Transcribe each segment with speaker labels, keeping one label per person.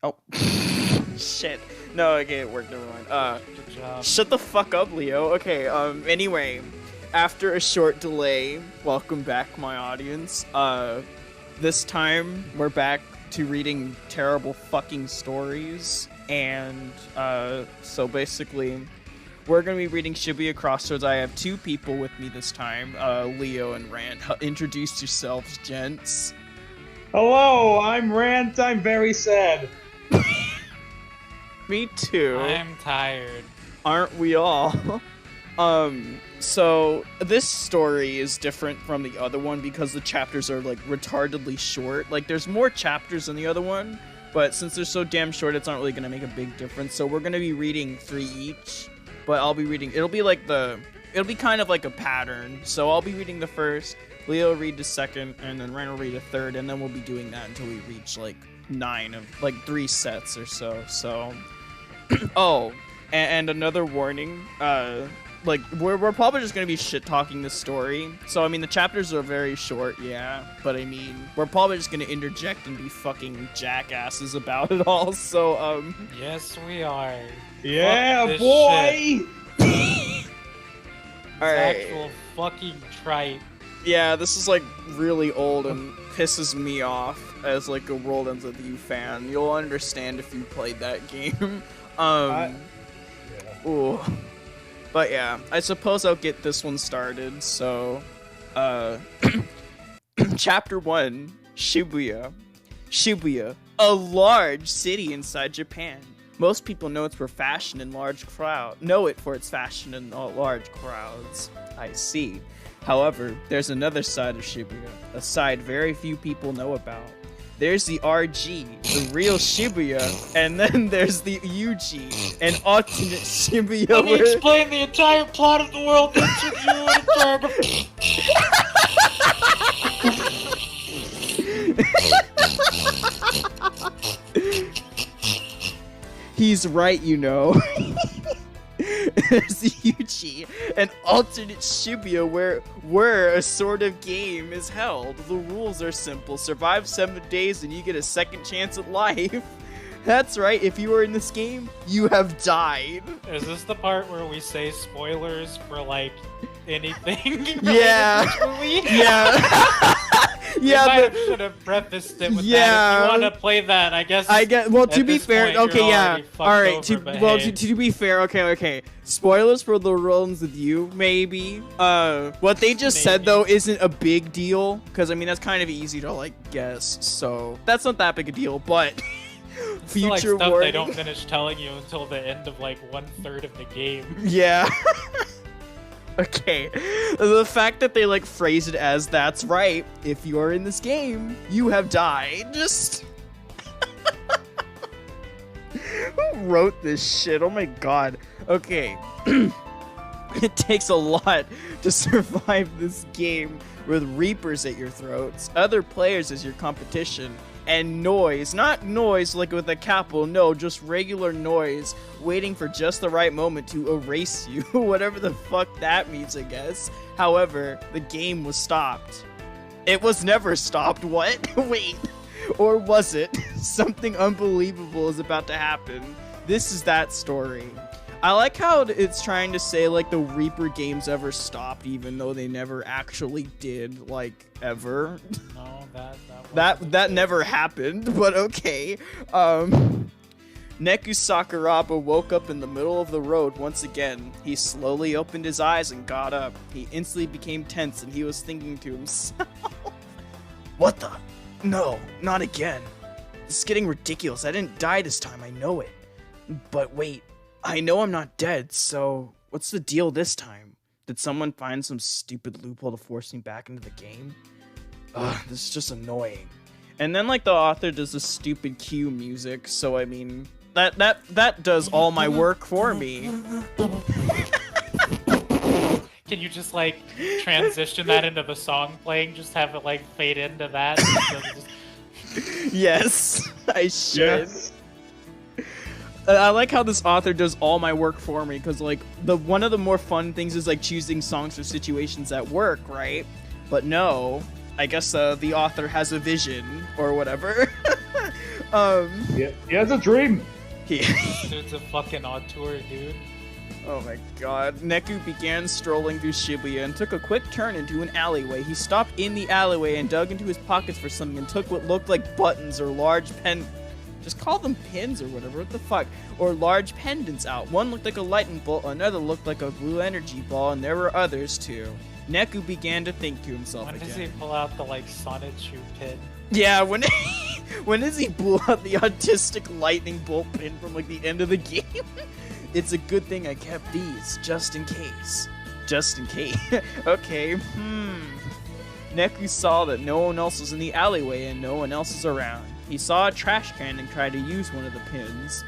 Speaker 1: Oh, shit. No, okay, it worked. Never mind.
Speaker 2: Good job.
Speaker 1: Shut the fuck up, Leo. Okay. Anyway, after a short delay, welcome back, my audience. This time we're back to reading terrible fucking stories, and so basically, we're gonna be reading Shibuya Crossroads. I have two people with me this time, Leo and Rant. Introduce yourselves, gents.
Speaker 3: Hello, I'm Rant. I'm very sad.
Speaker 1: Me too.
Speaker 2: I'm tired.
Speaker 1: Aren't we all? So this story is different from the other one because the chapters are like retardedly short. Like there's more chapters than the other one, but since they're so damn short, it's not really gonna make a big difference. So we're gonna be reading 3 each, but I'll be reading, it'll be kind of like a pattern. So I'll be reading the first, Leo will read the second, and then Ren will read a third, and then we'll be doing that until we reach like 3 sets or so. So, oh, and another warning, like we're probably just gonna be shit talking this story. So I mean the chapters are very short, yeah, but I mean we're probably just gonna interject and be fucking jackasses about it all. So
Speaker 2: Yes, we are.
Speaker 3: Yeah,
Speaker 2: Fuck this
Speaker 3: boy!
Speaker 1: all right.
Speaker 2: Actual fucking trite.
Speaker 1: Yeah, this is like really old and pisses me off as like a World Ends With You fan. You'll understand if you played that game. Ooh. But yeah, I suppose I'll get this one started. So, Chapter 1, Shibuya. Shibuya, a large city inside Japan. Most people know it for fashion and large large crowds. I see. However, there's another side of Shibuya, a side very few people know about. There's the RG, the real Shibuya, and then there's the UG, an alternate Shibuya.
Speaker 2: Let me explain the entire plot of the world
Speaker 1: He's right, you know. There's Yuji, an alternate Shibuya where a sort of game is held. The rules are simple. Survive 7 days and you get a second chance at life. That's right, if you are in this game, you have died.
Speaker 2: Is this the part where we say spoilers for, like, anything?
Speaker 1: Yeah.
Speaker 2: Yeah.
Speaker 1: Yeah,
Speaker 2: should have prefaced it with
Speaker 1: yeah.
Speaker 2: that. If you want to play that, I guess.
Speaker 1: Well, to
Speaker 2: at
Speaker 1: be
Speaker 2: this
Speaker 1: fair,
Speaker 2: point,
Speaker 1: okay,
Speaker 2: you're
Speaker 1: yeah.
Speaker 2: already fucked
Speaker 1: All right,
Speaker 2: over, but hey.
Speaker 1: to be fair, okay. Spoilers for the Rollins with you, maybe. What they just said though isn't a big deal, because I mean that's kind of easy to like guess, so that's not that big a deal. But future
Speaker 2: like stuff
Speaker 1: warning.
Speaker 2: they don't finish telling you until the end of like 1/3 of the game.
Speaker 1: Yeah. Okay, the fact that they like phrase it as "that's right, if you are in this game, you have died." Just who wrote this shit? Oh my god. Okay, it takes a lot to survive this game with reapers at your throats, other players as your competition, and noise. Not noise like with a capital, no, just regular noise, waiting for just the right moment to erase you. Whatever the fuck that means, I guess. However, the game was stopped. It was never stopped. What? Wait. Or was it? Something unbelievable is about to happen. This is that story. I like how it's trying to say like the Reaper games ever stopped, even though they never actually did, like, ever.
Speaker 2: No,
Speaker 1: that never happened, but okay. Neku Sakuraba woke up in the middle of the road once again. He slowly opened his eyes and got up. He instantly became tense and he was thinking to himself, what the? No, not again. This is getting ridiculous. I didn't die this time, I know it. But wait, I know I'm not dead, so what's the deal this time? Did someone find some stupid loophole to force me back into the game? Ugh, this is just annoying. And then like the author does this stupid cue music, so I mean that does all my work for me.
Speaker 2: Can you just like transition that into the song playing? Just have it like fade into that.
Speaker 1: Yes, I should.
Speaker 3: Yes.
Speaker 1: I like how this author does all my work for me, because like one of the more fun things is like choosing songs for situations at work, right? But no, I guess the author has a vision or whatever.
Speaker 3: Yeah, he has a dream.
Speaker 2: Dude's a fucking auteur, dude.
Speaker 1: Oh my god. Neku began strolling through Shibuya and took a quick turn into an alleyway. He stopped in the alleyway and dug into his pockets for something and took what looked like buttons or large just call them pins or whatever, what the fuck? Or large pendants out. One looked like a lightning bolt, another looked like a blue energy ball, and there were others too. Neku began to think to himself
Speaker 2: When
Speaker 1: again.
Speaker 2: does he pull out the, like, Sonichu pin?
Speaker 1: Yeah, when does he blew out the autistic lightning bolt pin from, like, the end of the game? It's a good thing I kept these, just in case. Just in case. Okay, Neku saw that no one else was in the alleyway and no one else was around. He saw a trash can and tried to use one of the pins.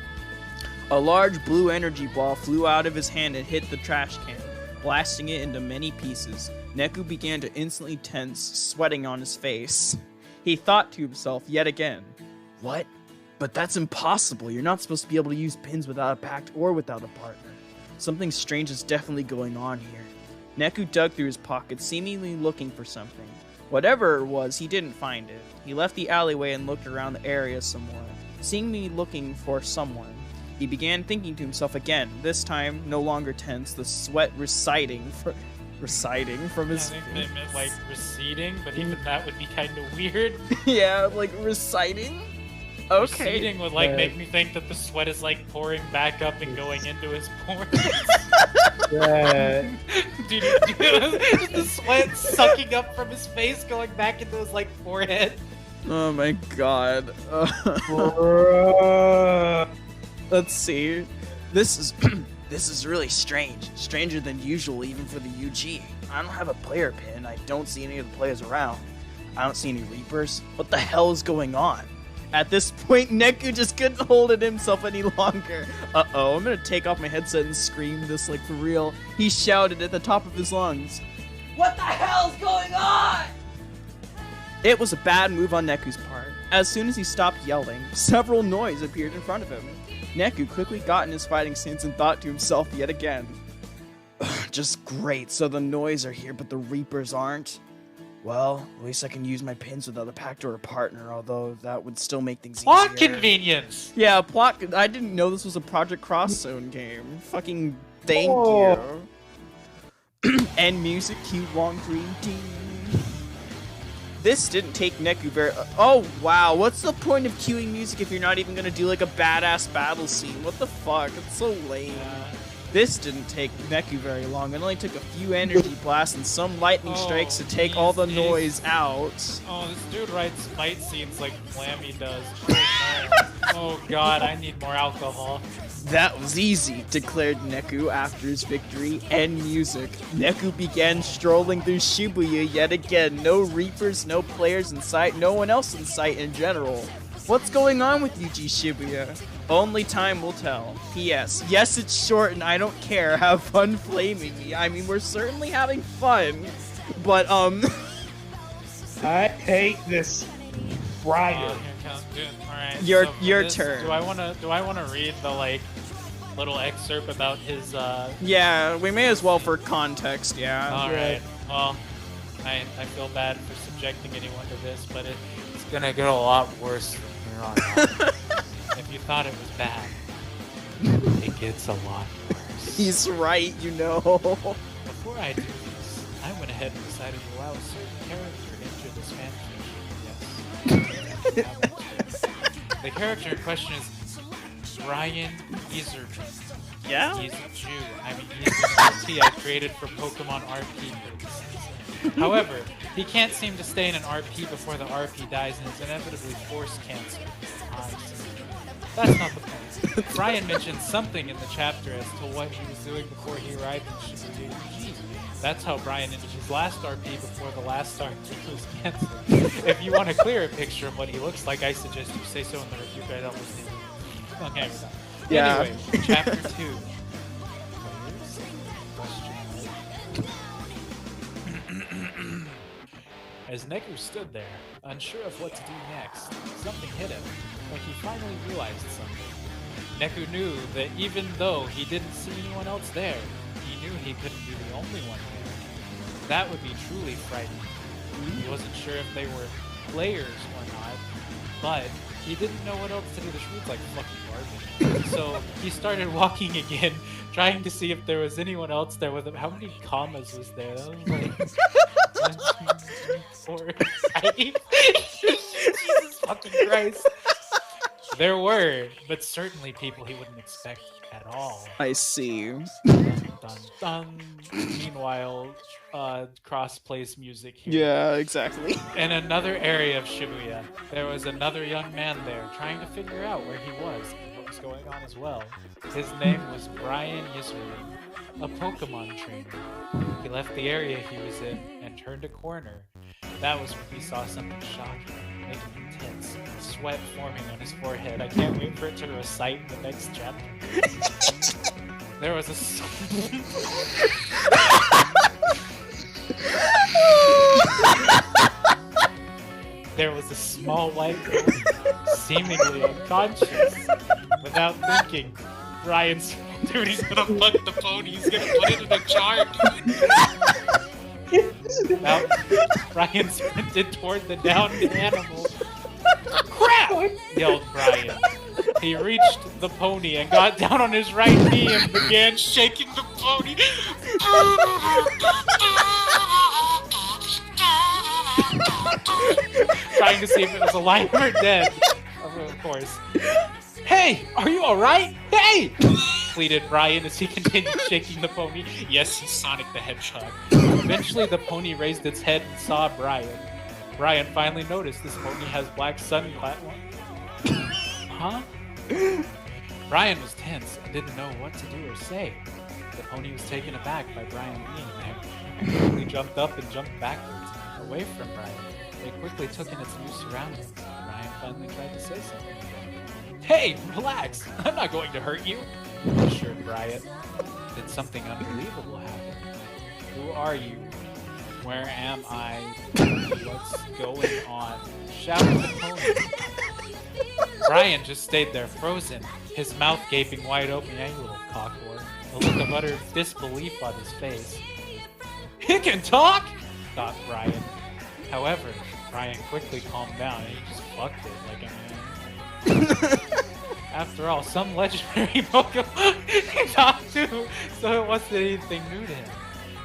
Speaker 1: A large blue energy ball flew out of his hand and hit the trash can, blasting it into many pieces. Neku began to instantly tense, sweating on his face. He thought to himself yet again, "What? But that's impossible. You're not supposed to be able to use pins without a pact or without a partner. Something strange is definitely going on here." Neku dug through his pockets, seemingly looking for something. Whatever it was, he didn't find it. He left the alleyway and looked around the area some more, seemingly looking for someone. He began thinking to himself again, this time no longer tense, the sweat receding from his
Speaker 2: I think they meant, like, receding, but even that would be kind of weird.
Speaker 1: Yeah, like reciting? Okay.
Speaker 2: Receding would, like, make me think that the sweat is, like, pouring back up and going into his pores.
Speaker 3: Yeah.
Speaker 2: Dude, the sweat sucking up from his face, going back into his, like, forehead.
Speaker 1: Oh my god. Let's see. This is really strange. Stranger than usual even for the UG. I don't have a player pin. I don't see any of the players around. I don't see any Reapers. What the hell is going on? At this point, Neku just couldn't hold it himself any longer. Uh-oh, I'm gonna take off my headset and scream this like for real. He shouted at the top of his lungs. What the hell's going on? It was a bad move on Neku's part. As soon as he stopped yelling, several noise appeared in front of him. Neku quickly got in his fighting stance and thought to himself yet again. Just great, so the noise are here, but the Reapers aren't. Well, at least I can use my pins without a pact or a partner, although that would still make things easier.
Speaker 2: Plot convenience!
Speaker 1: Yeah, plot. I didn't know this was a Project Cross Zone game. Fucking thank you. End music, cue long 3D. This didn't take Neku very. Oh wow, what's the point of cueing music if you're not even gonna do like a badass battle scene? What the fuck? It's so lame. This didn't take Neku very long. It only took a few energy blasts and some lightning strikes to take all the noise out.
Speaker 2: Oh, this dude writes fight scenes like Flammy does. Oh god, I need more alcohol.
Speaker 1: That was easy, declared Neku after his victory. End music. Neku began strolling through Shibuya yet again. No Reapers, no players in sight, no one else in sight in general. What's going on with UG Shibuya? Only time will tell. P.S. Yes, it's short and I don't care. Have fun flaming me. I mean, we're certainly having fun, but,
Speaker 3: I hate this Brian.
Speaker 2: Alright,
Speaker 1: your turn.
Speaker 2: Do I wanna read the, like, little excerpt about his,
Speaker 1: Yeah, we may as well for context, yeah.
Speaker 2: Alright, well, I feel bad for subjecting anyone to this, but it's gonna get a lot worse from here on out. If you thought it was bad, it gets a lot worse.
Speaker 1: He's right, you know.
Speaker 2: Before I do this, I went ahead and decided to allow a certain character into this fanfiction. Yes. The character in question is Brian Ezerton.
Speaker 1: Yeah?
Speaker 2: He's a Jew. I mean, he's an RP I created for Pokemon RP purposes. However, he can't seem to stay in an RP before the RP dies and is inevitably forced cancer. That's not the point. Brian mentioned something in the chapter as to what he was doing before he arrived in Shibuya. That's how Brian ended his last RP before the last RP was canceled. If you want a clearer picture of what he looks like, I suggest you say so in the review guide. Okay, we're done.
Speaker 1: Yeah.
Speaker 2: Anyway, chapter 2. As Neku stood there, unsure of what to do next, something hit him, like he finally realized something. Neku knew that even though he didn't see anyone else there, he knew he couldn't be the only one there. That would be truly frightening. He wasn't sure if they were players or not, but He didn't know what else to do. This room's like fucking garbage. So he started walking again, trying to see if there was anyone else there with him. How many commas was there? That was like 1, 2, 3, 4, 5. Jesus fucking Christ. There were, but certainly people he wouldn't expect at all.
Speaker 1: I see.
Speaker 2: Dun, dun, dun. Meanwhile, cross-plays music here.
Speaker 1: Yeah, exactly.
Speaker 2: In another area of Shibuya, there was another young man there trying to figure out where he was and what was going on as well. His name was Brian Yisrael, a Pokemon trainer. He left the area he was in and turned a corner. That was when he saw something shocking, making him tense, sweat forming on his forehead. I can't wait for it to recite in the next chapter. There was a... There was a small white girl, seemingly unconscious. Without thinking, Brian's... Dude, he's gonna fuck the pony. He's gonna put it in a jar. Now, Brian sprinted toward the downed animal. Crap! Yelled Brian. He reached the pony and got down on his right knee and began shaking the pony. Trying to see if it was alive or dead. Of course. Hey, are you alright? Hey! Pleaded Brian as he continued shaking the pony. Yes, he's Sonic the Hedgehog. Eventually, the pony raised its head and saw Brian. Brian finally noticed this pony has black sunglasses. Huh? Brian was tense and didn't know what to do or say. The pony was taken aback by Brian being there and quickly jumped up and jumped backwards, away from Brian. They quickly took in its new surroundings. Brian finally tried to say something. Hey, relax! I'm not going to hurt you! Assured Brian. Did something unbelievable happen? Who are you? Where am I? What's going on? Shouted the pony. Brian just stayed there frozen, his mouth gaping wide open. Yeah, you little cockwhore. A look of utter disbelief on his face. He can talk? Thought Brian. However, Brian quickly calmed down and he just fucked it like a man. After all, some legendary Pokemon he talked to, so it wasn't anything new to him.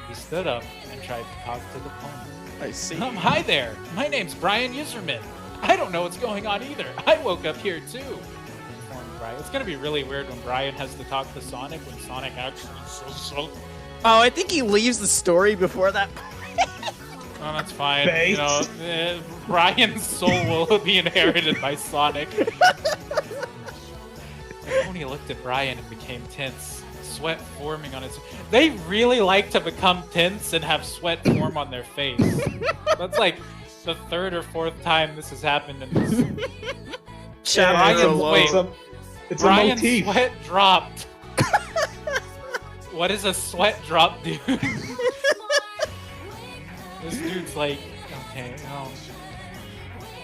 Speaker 2: He stood up and tried to talk to the pony.
Speaker 1: I see.
Speaker 2: Hi there. My name's Brian Yisrael. I don't know what's going on either. I woke up here too. Informed Brian. It's gonna be really weird when Brian has to talk to Sonic when Sonic actually so.
Speaker 1: Oh, I think he leaves the story before that.
Speaker 2: Oh, that's fine.
Speaker 3: Bait.
Speaker 2: You know, Brian's soul will be inherited by Sonic. The pony looked at Brian and became tense, sweat forming on his... They really like to become tense and have sweat form on their face. That's like the third or fourth time this has happened in this.
Speaker 3: It's a
Speaker 2: Brian's
Speaker 3: motif.
Speaker 2: sweat dropped. What does a sweat drop do? This dude's like, okay,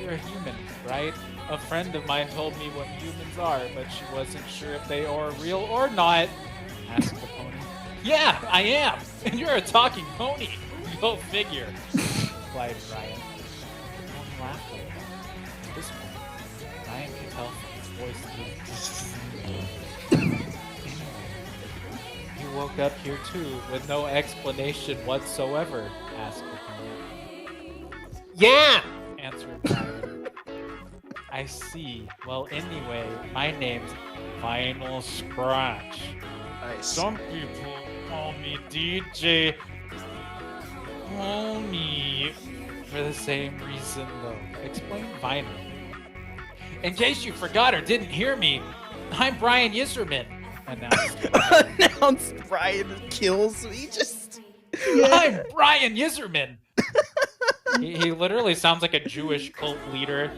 Speaker 2: you're a human, right? A friend of mine told me what humans are, but she wasn't sure if they are real or not. Asked the pony. Yeah, I am, and you're a talking pony. Go figure. Replied Brian. The pony laughed a little. At this point, Brian could tell from his voice that anyway, you woke up here too with no explanation whatsoever. Asked the pony. Yeah, answered Brian. I see. Well, anyway, my name's Final Scratch.
Speaker 1: Nice.
Speaker 2: Some people call me DJ Pony for the same reason, though. Explain Vinyl. In case you forgot or didn't hear me, I'm Brian Yisrael.
Speaker 1: Announced Brian kills me.
Speaker 2: I'm Brian Yisrael. He literally sounds like a Jewish cult leader.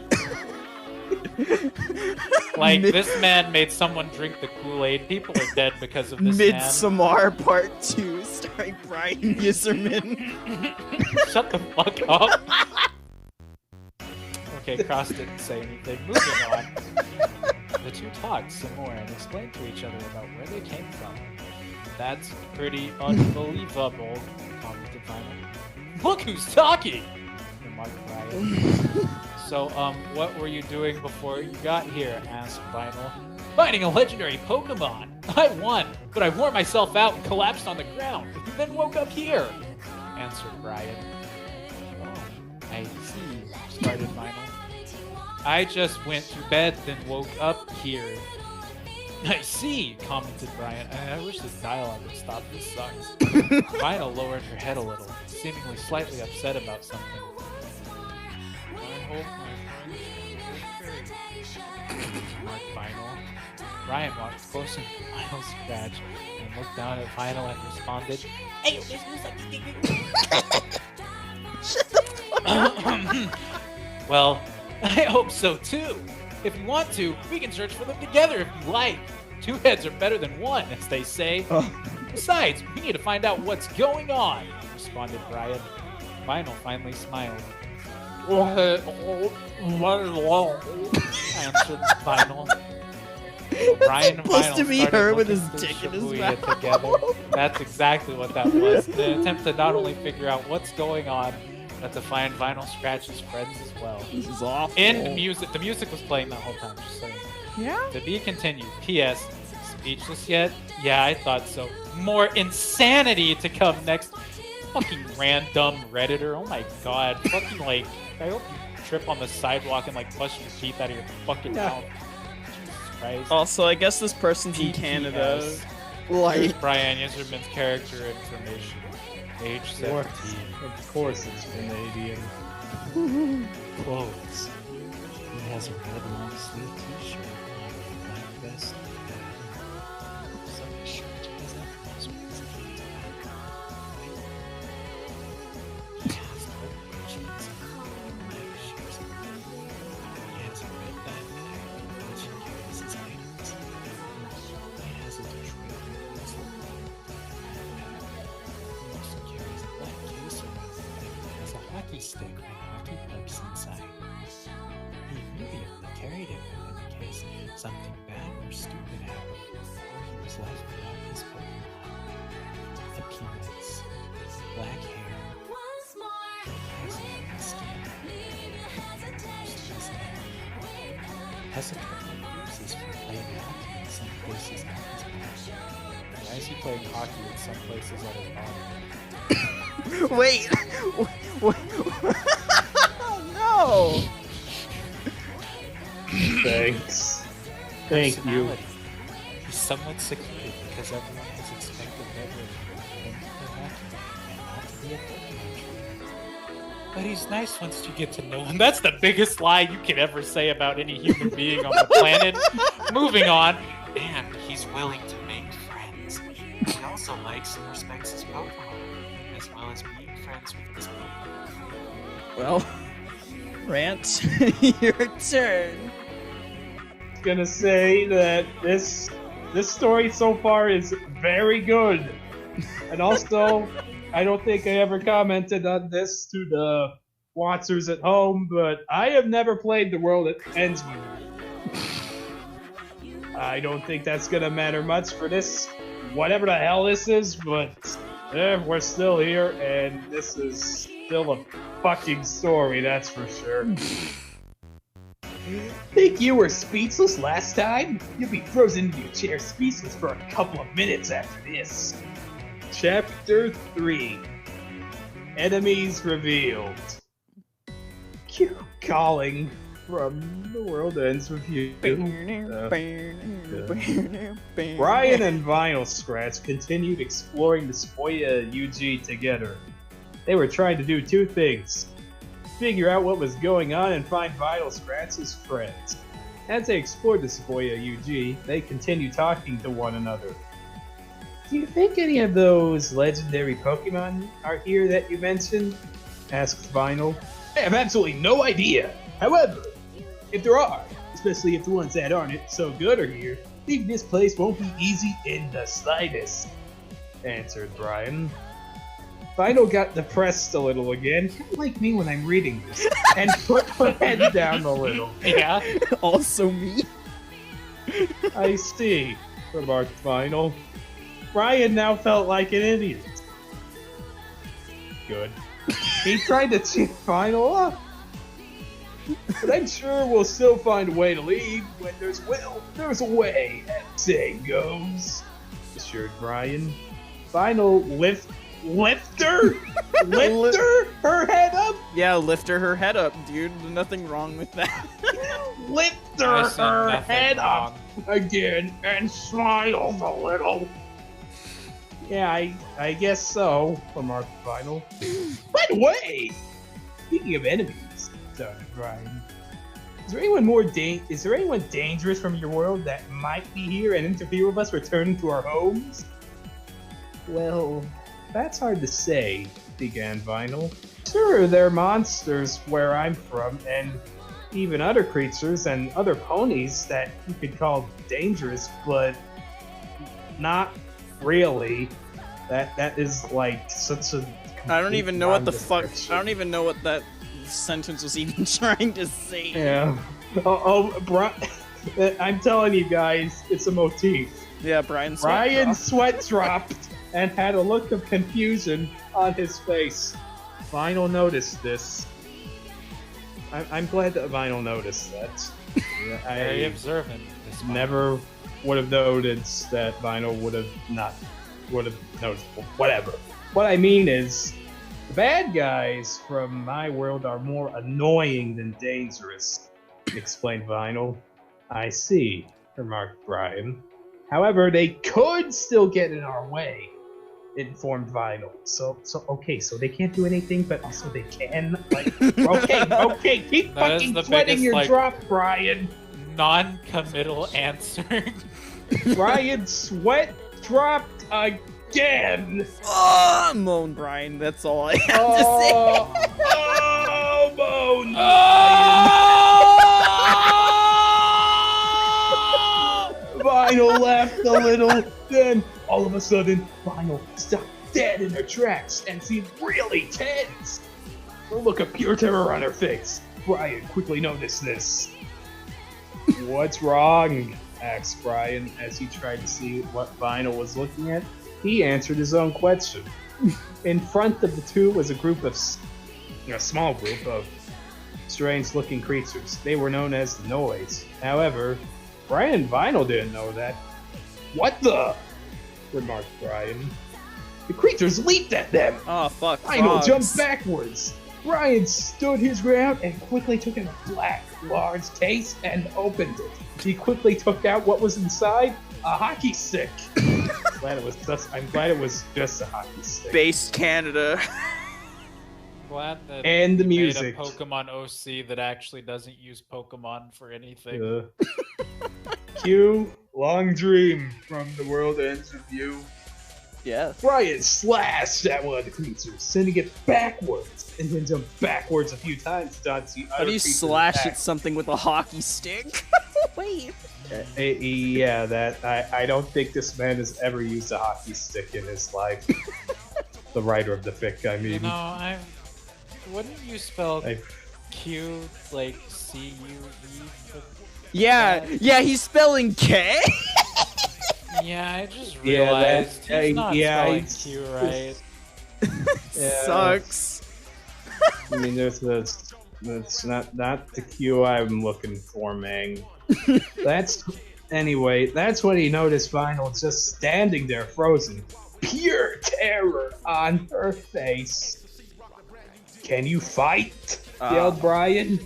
Speaker 2: Like, this man made someone drink the Kool-Aid. People are dead because of this man.
Speaker 1: Midsommar Part 2, starring Brian Yisrael.
Speaker 2: Shut the fuck up. Okay, Cross didn't say anything. Moving on. The two talked some more and explained to each other about where they came from. That's pretty unbelievable, commented Vinyl. Look who's talking! Remarked Brian. So, what were you doing before you got here? Asked Vinyl. Finding a legendary Pokemon. I won, but I wore myself out and collapsed on the ground, then woke up here. Answered Brian. Oh, I see, started Vinyl. I just went to bed, then woke up here. I see, commented Brian. I wish this dialogue would stop. This sucks. Vinyl lowered her head a little, seemingly slightly upset about something. I hope my friends remarked Vinyl. Ryan walked closer to Vinyl's scratch and looked down at Vinyl and responded, "Hey,
Speaker 1: Shut the fuck up.
Speaker 2: well, I hope so too. If you want to, we can search for them together if you like. Two heads are better than one, as they say. Besides, we need to find out what's going on," responded Brian. Vinyl finally smiled. Answered Vinyl. Brian and
Speaker 1: supposed
Speaker 2: Vinyl
Speaker 1: to be
Speaker 2: started
Speaker 1: her with
Speaker 2: looking
Speaker 1: his
Speaker 2: through
Speaker 1: dick in his
Speaker 2: Shibuya
Speaker 1: mouth.
Speaker 2: together. That's exactly what that was. An attempt to not only figure out what's going on, but to find Vinyl Scratch's friends as well.
Speaker 1: This is awful.
Speaker 2: In music, the music was playing the whole time, just saying.
Speaker 1: Yeah?
Speaker 2: To be continued. P.S. Speechless yet? Yeah, I thought so. More insanity to come next. Fucking random Redditor. Oh my god. Fucking like, I hope you trip on the sidewalk and like bust your teeth out of your fucking mouth. Jesus Christ.
Speaker 1: Also, I guess this person's in Canada.
Speaker 2: Here's
Speaker 1: Like,
Speaker 2: Brian Yeserman's character information. Age 17.
Speaker 3: Of course it's Canadian.
Speaker 2: Clothes. He has a red long sleeve t-shirt on with a black vest and a so his shirt has a most basically he has open jeans and black shoes. He has a red backpack in which he carries his items. He has a Detroit pencil. He also carries a black case around it that has a hockey stick and hockey pucks inside. He really only carried it within the case something bad or stupid happened, or he was left without his Pokemon. Appearance, black hair, has no skin, most of his hair, hesitantly uses for playing hockey in some places on his body. Why is he playing hockey in some places on his body?
Speaker 1: wait. No.
Speaker 3: Thanks. Thank you.
Speaker 2: Personality. He's somewhat secluded because everyone has expected everyone for him to play hockey and not to be a Pokemon trainer. But he's nice once you get to know him. That's the biggest lie you can ever say about any human being on the planet. Moving on. And he's willing to make friends. He also likes and respects his Pokemon, as well as being friends with his Pokemon.
Speaker 1: Well, Rant, your turn.
Speaker 3: Gonna say that this story so far is very good, and also I don't think I ever commented on this to the watchers at home, but I have never played the world it ends with. I don't think that's gonna matter much for this, whatever the hell this is, but we're still here, and this is still a fucking story, that's for sure. Think you were speechless last time? You'll be frozen into your chair speechless for a couple of minutes after this. Chapter 3. Enemies Revealed. Cue calling from the world ends with you. Brian and Vinyl Scratch continued exploring the Shibuya UG together. They were trying to do two things. Figure out what was going on and find Vinyl Scratch's friends. As they explored the Shibuya UG, they continued talking to one another. Do you think any of those legendary Pokemon are here that you mentioned? Asked Vinyl. I have absolutely no idea. However, if there are, especially if the ones that aren't so good are here, leaving this place won't be easy in the slightest, answered Brian. Vinyl got depressed a little again, kind of like me when I'm reading this, and put her head down a little.
Speaker 2: Yeah.
Speaker 1: Also me.
Speaker 3: I see, remarked Vinyl. Brian now felt like an idiot. Good. He tried to cheer Vinyl up. But I'm sure we'll still find a way to leave. When there's will, there's a way, as the saying goes. Assured Brian. Final lifter? Her head up?
Speaker 1: Yeah, lift her head up, dude. Nothing wrong with that.
Speaker 3: Lifter
Speaker 2: I see
Speaker 3: her
Speaker 2: nothing
Speaker 3: head
Speaker 2: wrong.
Speaker 3: up again and smiles a little. Yeah, I guess so, remarked Final. By the way, speaking of enemies, started Brian. Is there anyone dangerous from your world that might be here and interfere with us returning to our homes? Well, that's hard to say, began Vinyl. Sure, there are monsters where I'm from, and even other creatures and other ponies that you could call dangerous, but not really. That is like such a.
Speaker 1: I don't even know what the fuck.
Speaker 3: description.
Speaker 1: I don't even know what that sentence was even trying to say.
Speaker 3: Yeah. I'm telling you guys, it's a motif.
Speaker 1: Yeah, Brian.
Speaker 3: Brian's sweat dropped and had a look of confusion on his face. Vinyl noticed this. I'm glad that Vinyl noticed that. Yeah,
Speaker 2: Very
Speaker 3: I
Speaker 2: observant. This one.
Speaker 3: never would have noticed that Vinyl would have noticed. Whatever. What I mean is, the bad guys from my world are more annoying than dangerous, explained Vinyl. I see, remarked Brian. However, they could still get in our way, informed Vinyl. So they can't do anything, but also they can. Like, okay, keep
Speaker 2: That is
Speaker 3: fucking
Speaker 2: the
Speaker 3: sweating
Speaker 2: biggest,
Speaker 3: your
Speaker 2: like-
Speaker 3: drop, Brian.
Speaker 2: Non-committal answer.
Speaker 3: Brian sweat dropped again.
Speaker 1: Moan, Brian. That's all I have to say.
Speaker 3: Oh, moan. Vinyl laughed a little. Then, all of a sudden, Vinyl stopped dead in her tracks and seemed really tense. A look of pure terror on her face. Brian quickly noticed this. What's wrong? Asked Brian as he tried to see what Vinyl was looking at. He answered his own question. In front of the two was a small group of strange-looking creatures. They were known as the Noise. However, Brian and Vinyl didn't know that. What the? Remarked Brian. The creatures leaped at them.
Speaker 1: Oh fuck.
Speaker 3: Vinyl
Speaker 1: frogs.
Speaker 3: jumped backwards. Brian stood his ground and quickly took in a black, large case and opened it. He quickly took out what was inside, a hockey stick. I'm glad it was just a hockey stick.
Speaker 1: Based Canada.
Speaker 2: Glad that
Speaker 3: And the
Speaker 2: they made
Speaker 3: music.
Speaker 2: a Pokemon OC that actually doesn't use Pokemon for anything.
Speaker 3: Cue Long Dream from the World Ends with You.
Speaker 1: Yes.
Speaker 3: Brian slashed at one of the creatures, sending it backwards, and then jumped backwards a few times to dodge the other
Speaker 1: How do you
Speaker 3: creature's
Speaker 1: slash
Speaker 3: attack.
Speaker 1: at something with a hockey stick? Wait.
Speaker 3: Yeah, that I don't think this man has ever used a hockey stick in his life. The writer of the fic, I mean.
Speaker 2: You know, wouldn't you spell
Speaker 3: I-
Speaker 2: Q like C-U-E?
Speaker 1: Yeah, he's spelling K.
Speaker 2: Yeah, I just
Speaker 3: Yeah,
Speaker 2: realized
Speaker 3: that-
Speaker 2: he's not
Speaker 3: yeah,
Speaker 2: spelling
Speaker 3: it's-
Speaker 2: Q right.
Speaker 3: Yeah.
Speaker 1: Sucks.
Speaker 3: I mean, that's not the cue I'm looking for, Mang. That's when he noticed Vinyl just standing there, frozen, pure terror on her face. Can you fight? Yelled Brian.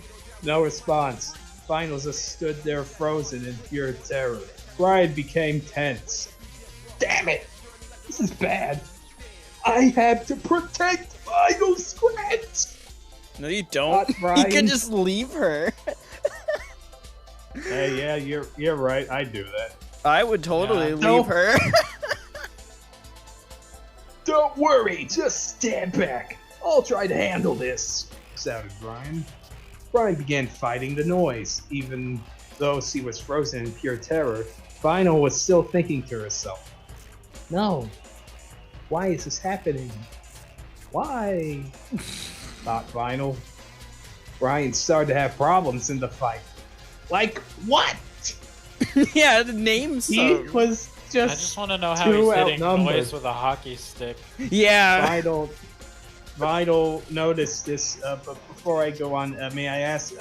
Speaker 3: No response. Vinyl just stood there, frozen in pure terror. Brian became tense. Damn it! This is bad. I have to protect Vinyl Scratch.
Speaker 1: No, you don't.
Speaker 3: Not
Speaker 1: You
Speaker 3: Brian.
Speaker 1: can just leave her.
Speaker 3: Hey, yeah, you're right. I do that.
Speaker 1: I would totally
Speaker 2: Yeah.
Speaker 1: leave
Speaker 3: No.
Speaker 1: her.
Speaker 3: Don't worry, just stand back. I'll try to handle this, shouted Brian. Brian began fighting the noise. Even though she was frozen in pure terror, Vinyl was still thinking to herself, no, why is this happening? Why? Thought Vinyl. Brian started to have problems in the fight. Like what?
Speaker 1: Yeah, name
Speaker 3: He
Speaker 1: some.
Speaker 3: was
Speaker 2: I
Speaker 3: just
Speaker 2: just want to know how
Speaker 3: too
Speaker 2: he's hitting
Speaker 3: outnumbered.
Speaker 2: noise with a hockey stick.
Speaker 1: Yeah.
Speaker 3: Vinyl noticed this, but before I go on, may I ask,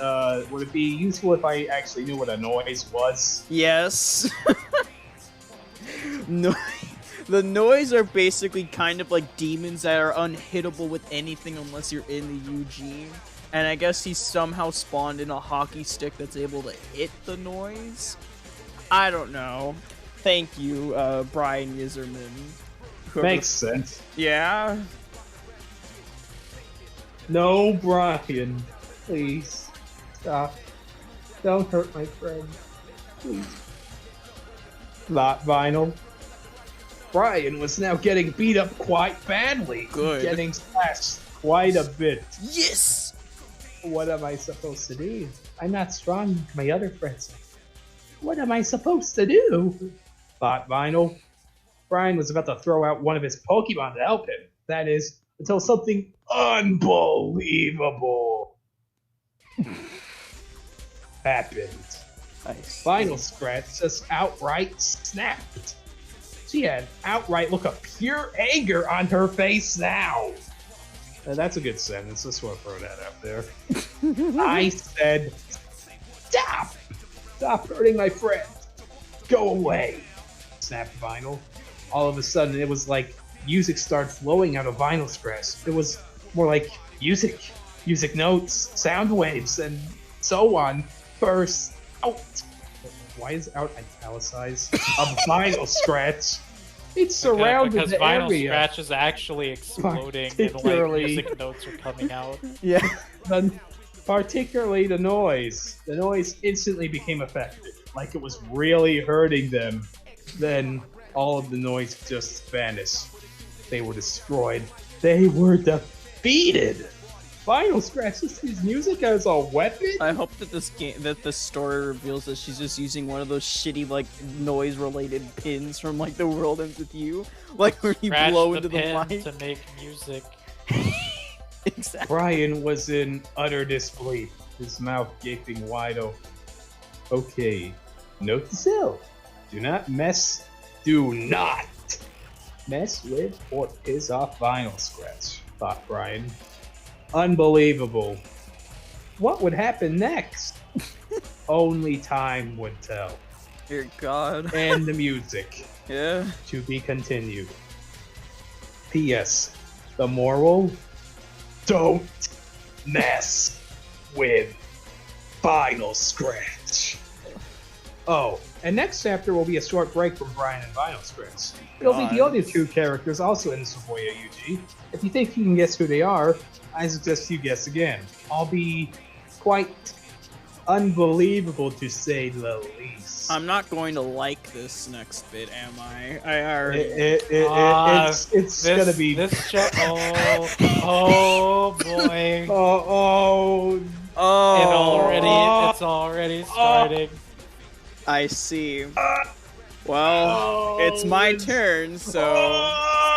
Speaker 3: would it be useful if I actually knew what a noise was?
Speaker 1: Yes. No, the noise are basically kind of like demons that are unhittable with anything unless you're in the UG. And I guess he somehow spawned in a hockey stick that's able to hit the noise. I don't know. Thank you, Brian Yzerman.
Speaker 3: Makes sense.
Speaker 1: Yeah.
Speaker 3: No, Brian. Please. Stop. Don't hurt my friend. Please. Not Vinyl. Brian was now getting beat up quite badly.
Speaker 1: Good.
Speaker 3: Getting slashed quite a bit.
Speaker 1: Yes!
Speaker 3: What am I supposed to do? I'm not strong like my other friends. What am I supposed to do? Thought Vinyl. Brian was about to throw out one of his Pokemon to help him. That is, until something unbelievable happened.
Speaker 1: Nice.
Speaker 3: Vinyl Scratch just outright snapped. She had outright look of pure anger on her face now. That's a good sentence. Just want to throw that out there. I said, stop! Stop hurting my friend. Go away. Snapped Vinyl. All of a sudden, it was like music started flowing out of Vinyl Scratch. It was more like music notes, sound waves, and so on burst out. Why is out italicized? Of Vinyl Scratch. It surrounded
Speaker 2: because
Speaker 3: the
Speaker 2: Vinyl
Speaker 3: area.
Speaker 2: Scratch is actually exploding and like
Speaker 3: Particularly-
Speaker 2: music notes are coming out.
Speaker 1: Yeah.
Speaker 3: Particularly the noise. The noise instantly became affected, like it was really hurting them. Then all of the noise just vanished. They were destroyed. They were defeated. Vinyl Scratch just used music as a weapon?
Speaker 1: I hope that the story reveals that she's just using one of those shitty like noise-related pins from like The World Ends With You, like where you
Speaker 2: Scratch
Speaker 1: blow
Speaker 2: the
Speaker 1: into the
Speaker 2: pin
Speaker 1: mic.
Speaker 2: to make music.
Speaker 1: Exactly.
Speaker 3: Brian was in utter disbelief, his mouth gaping wide open. Okay, note to self. Do not mess with or piss off Vinyl Scratch, thought Brian. Unbelievable. What would happen next? Only time would tell.
Speaker 1: Dear God.
Speaker 3: And the music.
Speaker 1: Yeah.
Speaker 3: To be continued. P.S. The moral? Don't mess with Vinyl Scratch. Oh, and next chapter will be a short break from Brian and Vinyl Scratch. It'll be the other two characters also in the Shibuya UG. If you think you can guess who they are, I suggest you guess again. I'll be quite unbelievable to say the least.
Speaker 1: I'm not going to like this next bit, am I? I already.
Speaker 3: It's gonna be.
Speaker 2: Oh boy!
Speaker 3: Oh.
Speaker 2: It's already starting.
Speaker 1: I see. Well, it's my turn, so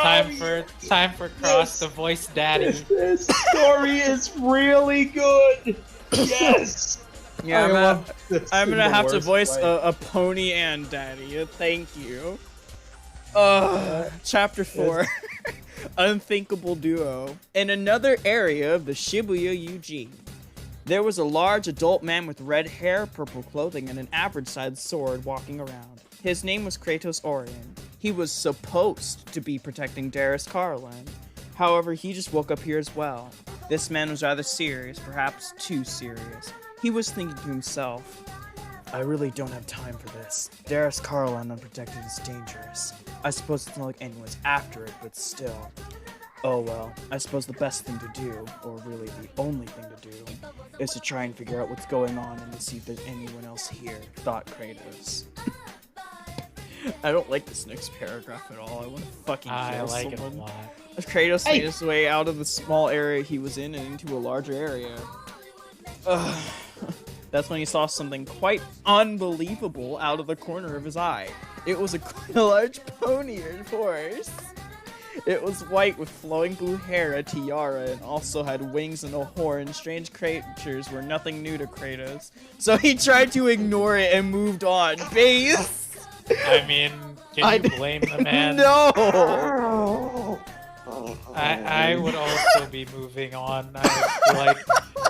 Speaker 2: Time for Cross to voice Daddy.
Speaker 3: This story is really good. Yes.
Speaker 1: yeah, I'm
Speaker 3: in
Speaker 1: gonna
Speaker 3: the
Speaker 1: have to
Speaker 3: worst
Speaker 1: voice
Speaker 3: way.
Speaker 1: a pony and daddy. Thank you. Chapter 4. Unthinkable duo. In another area of the Shibuya UG, there was a large adult man with red hair, purple clothing, and an average-sized sword walking around. His name was Kratos Orion. He was supposed to be protecting Darius Carlin. However, he just woke up here as well. This man was rather serious, perhaps too serious. He was thinking to himself, I really don't have time for this. Darius Carlin unprotected is dangerous. I suppose it's not like anyone's after it, but still. Oh well, I suppose the best thing to do, or really the only thing to do, is to try and figure out what's going on and to see if there's anyone else here, thought Kratos. I don't like this next paragraph at all. I want to fucking
Speaker 2: I
Speaker 1: kill
Speaker 2: like
Speaker 1: someone.
Speaker 2: it a lot.
Speaker 1: As Kratos made his way out of the small area he was in and into a larger area. That's when he saw something quite unbelievable out of the corner of his eye. It was a large pony, of course. It was white with flowing blue hair, a tiara, and also had wings and a horn. Strange creatures were nothing new to Kratos, so he tried to ignore it and moved on. Base!
Speaker 2: I mean, can you blame the man?
Speaker 1: No!
Speaker 2: I would also be moving on. I would be like,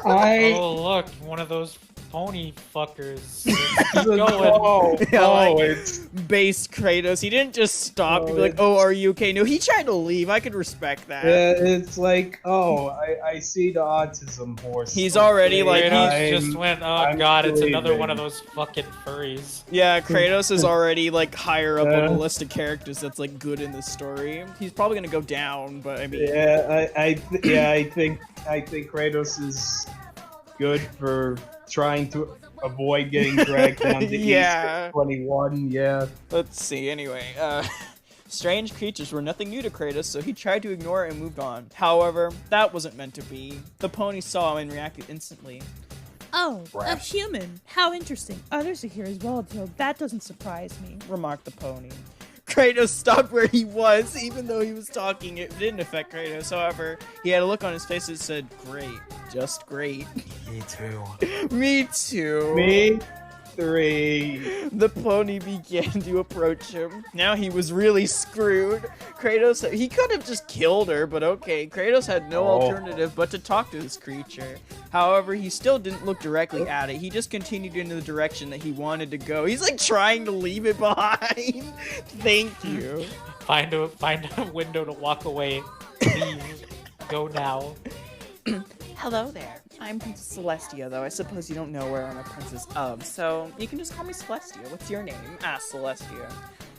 Speaker 2: oh look, one of those pony fuckers. Keep going.
Speaker 3: It's
Speaker 1: Base Kratos. He didn't just stop and be like, oh, are you okay? No, he tried to leave. I could respect that.
Speaker 3: it's like, I see the autism horse.
Speaker 1: He's already like,
Speaker 2: Kratos just went, oh god, it's another
Speaker 3: leaving.
Speaker 2: one of those fucking furries.
Speaker 1: yeah, Kratos is already like higher up on the list of characters that's like good in the story. He's probably gonna go down, but I mean,
Speaker 3: I think Kratos is good for trying to avoid getting dragged down to
Speaker 1: Yeah.
Speaker 3: East 21. Yeah.
Speaker 1: let's see. Anyway, strange creatures were nothing new to Kratos, so he tried to ignore it and moved on. However, that wasn't meant to be. The pony saw him and reacted instantly.
Speaker 4: Oh, a human. How interesting. Others are here as well, so that doesn't surprise me.
Speaker 1: Remarked the pony. Kratos stopped where he was, even though he was talking. It didn't affect Kratos. However, he had a look on his face that said, great. Just great.
Speaker 5: Me too.
Speaker 1: Me too.
Speaker 3: Me 3.
Speaker 1: The pony began to approach him. Now he was really screwed. Kratos, he could have just killed her, but okay. Kratos had no alternative but to talk to this creature. However, he still didn't look directly at it. He just continued in the direction that he wanted to go. He's like trying to leave it behind. Thank you.
Speaker 2: Find a window to walk away. Leave. Go now.
Speaker 1: Hello there. I'm Princess Celestia, though I suppose you don't know where I'm a princess of, so you can just call me Celestia. What's your name? Asked Celestia.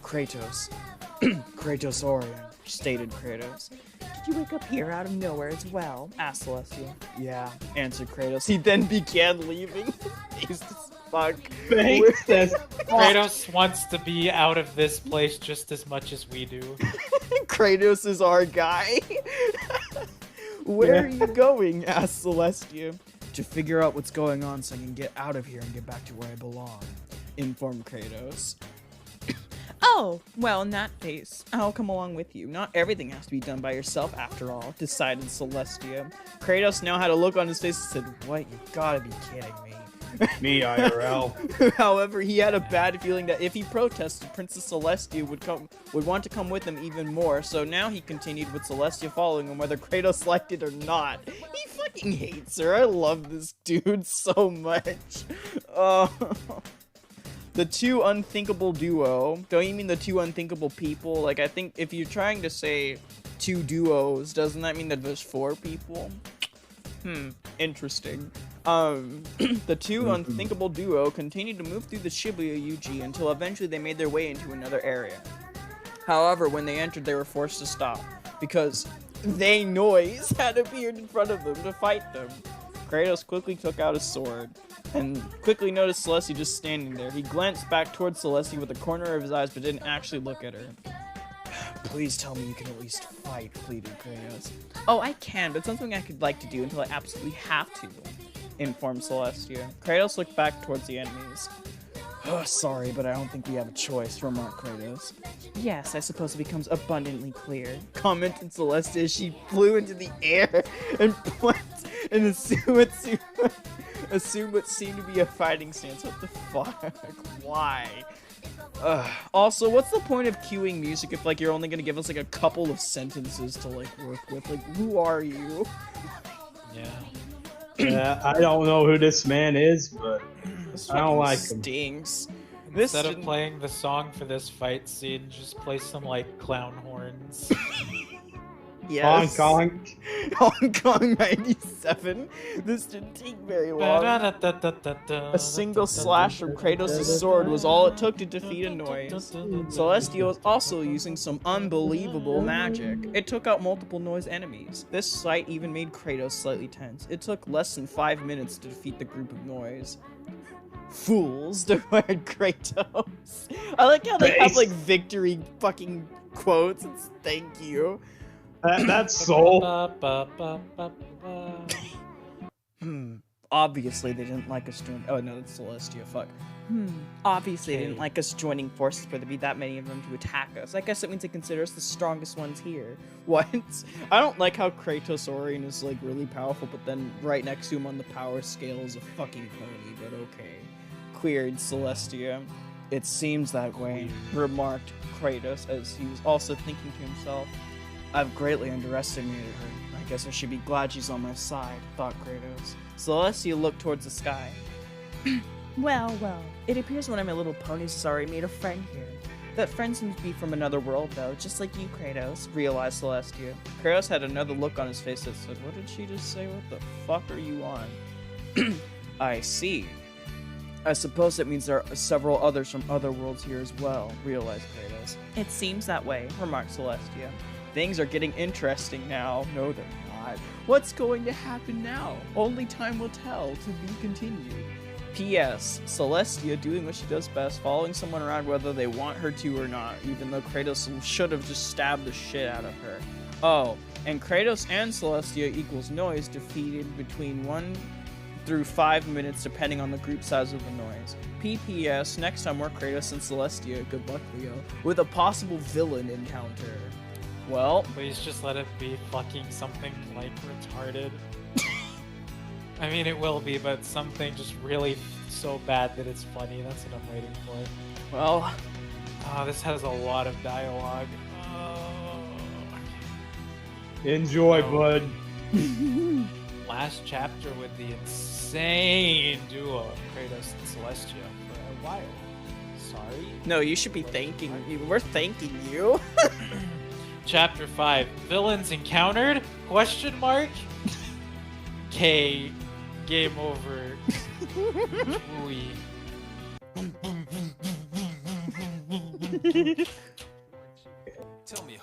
Speaker 1: Kratos. Kratos Orion, stated Kratos. Did you wake up here out of nowhere as well? Asked Celestia. Yeah, answered Kratos. He then began leaving. He's as fuck.
Speaker 3: Thanks,
Speaker 2: Kratos wants to be out of this place just as much as we do.
Speaker 1: Kratos is our guy. Where are you going? Asked Celestia. To figure out what's going on so I can get out of here and get back to where I belong, informed Kratos. Oh, well, in that case, I'll come along with you. Not everything has to be done by yourself, after all, decided Celestia. Kratos now had a look on his face and said, what? You gotta be kidding me.
Speaker 3: Me IRL.
Speaker 1: However, he had a bad feeling that if he protested, Princess Celestia would want to come with him even more, so now he continued with Celestia following him whether Kratos liked it or not. He fucking hates her. I love this dude so much. The two unthinkable duo. Don't you mean the two unthinkable people? Like, I think if you're trying to say two duos, doesn't that mean that there's 4 people? Interesting. The two unthinkable duo continued to move through the Shibuya UG until eventually they made their way into another area. However, when they entered, they were forced to stop because they noise had appeared in front of them to fight them. Kratos quickly took out his sword and quickly noticed Celestia just standing there. He glanced back towards Celestia with the corner of his eyes but didn't actually look at her. Please tell me you can at least fight, pleaded Kratos. Oh, I can, but it's something I could like to do until I absolutely have to, informed Celestia. Kratos looked back towards the enemies. Oh, sorry, but I don't think we have a choice, remarked Kratos. Yes, I suppose it becomes abundantly clear, commented Celestia as she flew into the air and assumed what seemed to be a fighting stance. What the fuck? Why? Also, what's the point of cueing music if, like, you're only gonna give us, like, a couple of sentences to, like, work with? Like, who are you?
Speaker 2: Yeah.
Speaker 3: I don't know who this man is, but
Speaker 1: This
Speaker 3: I don't like
Speaker 1: fucking
Speaker 3: him.
Speaker 1: stinks.
Speaker 2: Instead of playing the song for this fight scene, just play some, like, clown horns.
Speaker 1: Yes.
Speaker 3: Hong Kong.
Speaker 1: Hong Kong 97. This didn't take very long. A single slash from Kratos' sword was all it took to defeat a noise. Celestia was also using some unbelievable magic. It took out multiple noise enemies. This sight even made Kratos slightly tense. It took less than 5 minutes to defeat the group of noise. Fools, declared Kratos. I like how they have like victory fucking quotes. It's thank you.
Speaker 3: That's Soul.
Speaker 1: Obviously they didn't like us joining. Oh no, that's Celestia. Fuck. Obviously they didn't like us joining forces for there to be that many of them to attack us. I guess it means they consider us the strongest ones here. What? I don't like how Kratos Orion is like really powerful, but then right next to him on the power scale is a fucking pony. But okay. Queried Celestia. It seems that way, remarked Kratos as he was also thinking to himself. I've greatly underestimated her. I guess I should be glad she's on my side, thought Kratos. Celestia looked towards the sky. Well, it appears one of my little ponies has already made a friend here. That friend seems to be from another world, though, just like you, Kratos, realized Celestia. Kratos had another look on his face that said, what did she just say? What the fuck are you on? I see. I suppose it means there are several others from other worlds here as well, realized Kratos. It seems that way, remarked Celestia. Things are getting interesting now. No, they're not. What's going to happen now? Only time will tell. To be continued. P.S. Celestia doing what she does best, following someone around whether they want her to or not, even though Kratos should have just stabbed the shit out of her. Oh, and Kratos and Celestia equals noise defeated between 1 through 5 minutes depending on the group size of the noise. P.P.S. Next time we're Kratos and Celestia, good luck Leo, with a possible villain encounter. Well,
Speaker 2: Please just let it be fucking something like retarded. I mean, it will be, but something just really so bad that it's funny. That's what I'm waiting for.
Speaker 1: well,
Speaker 2: Oh, this has a lot of dialogue. Oh.
Speaker 3: Enjoy,
Speaker 2: Oh.
Speaker 3: bud.
Speaker 2: Last chapter with the insane duo of Kratos and Celestia for a while. Sorry?
Speaker 1: no, you should be thanking you. We're thanking you.
Speaker 2: Chapter 5. Villains encountered? Question mark? K. Game over. Ooey.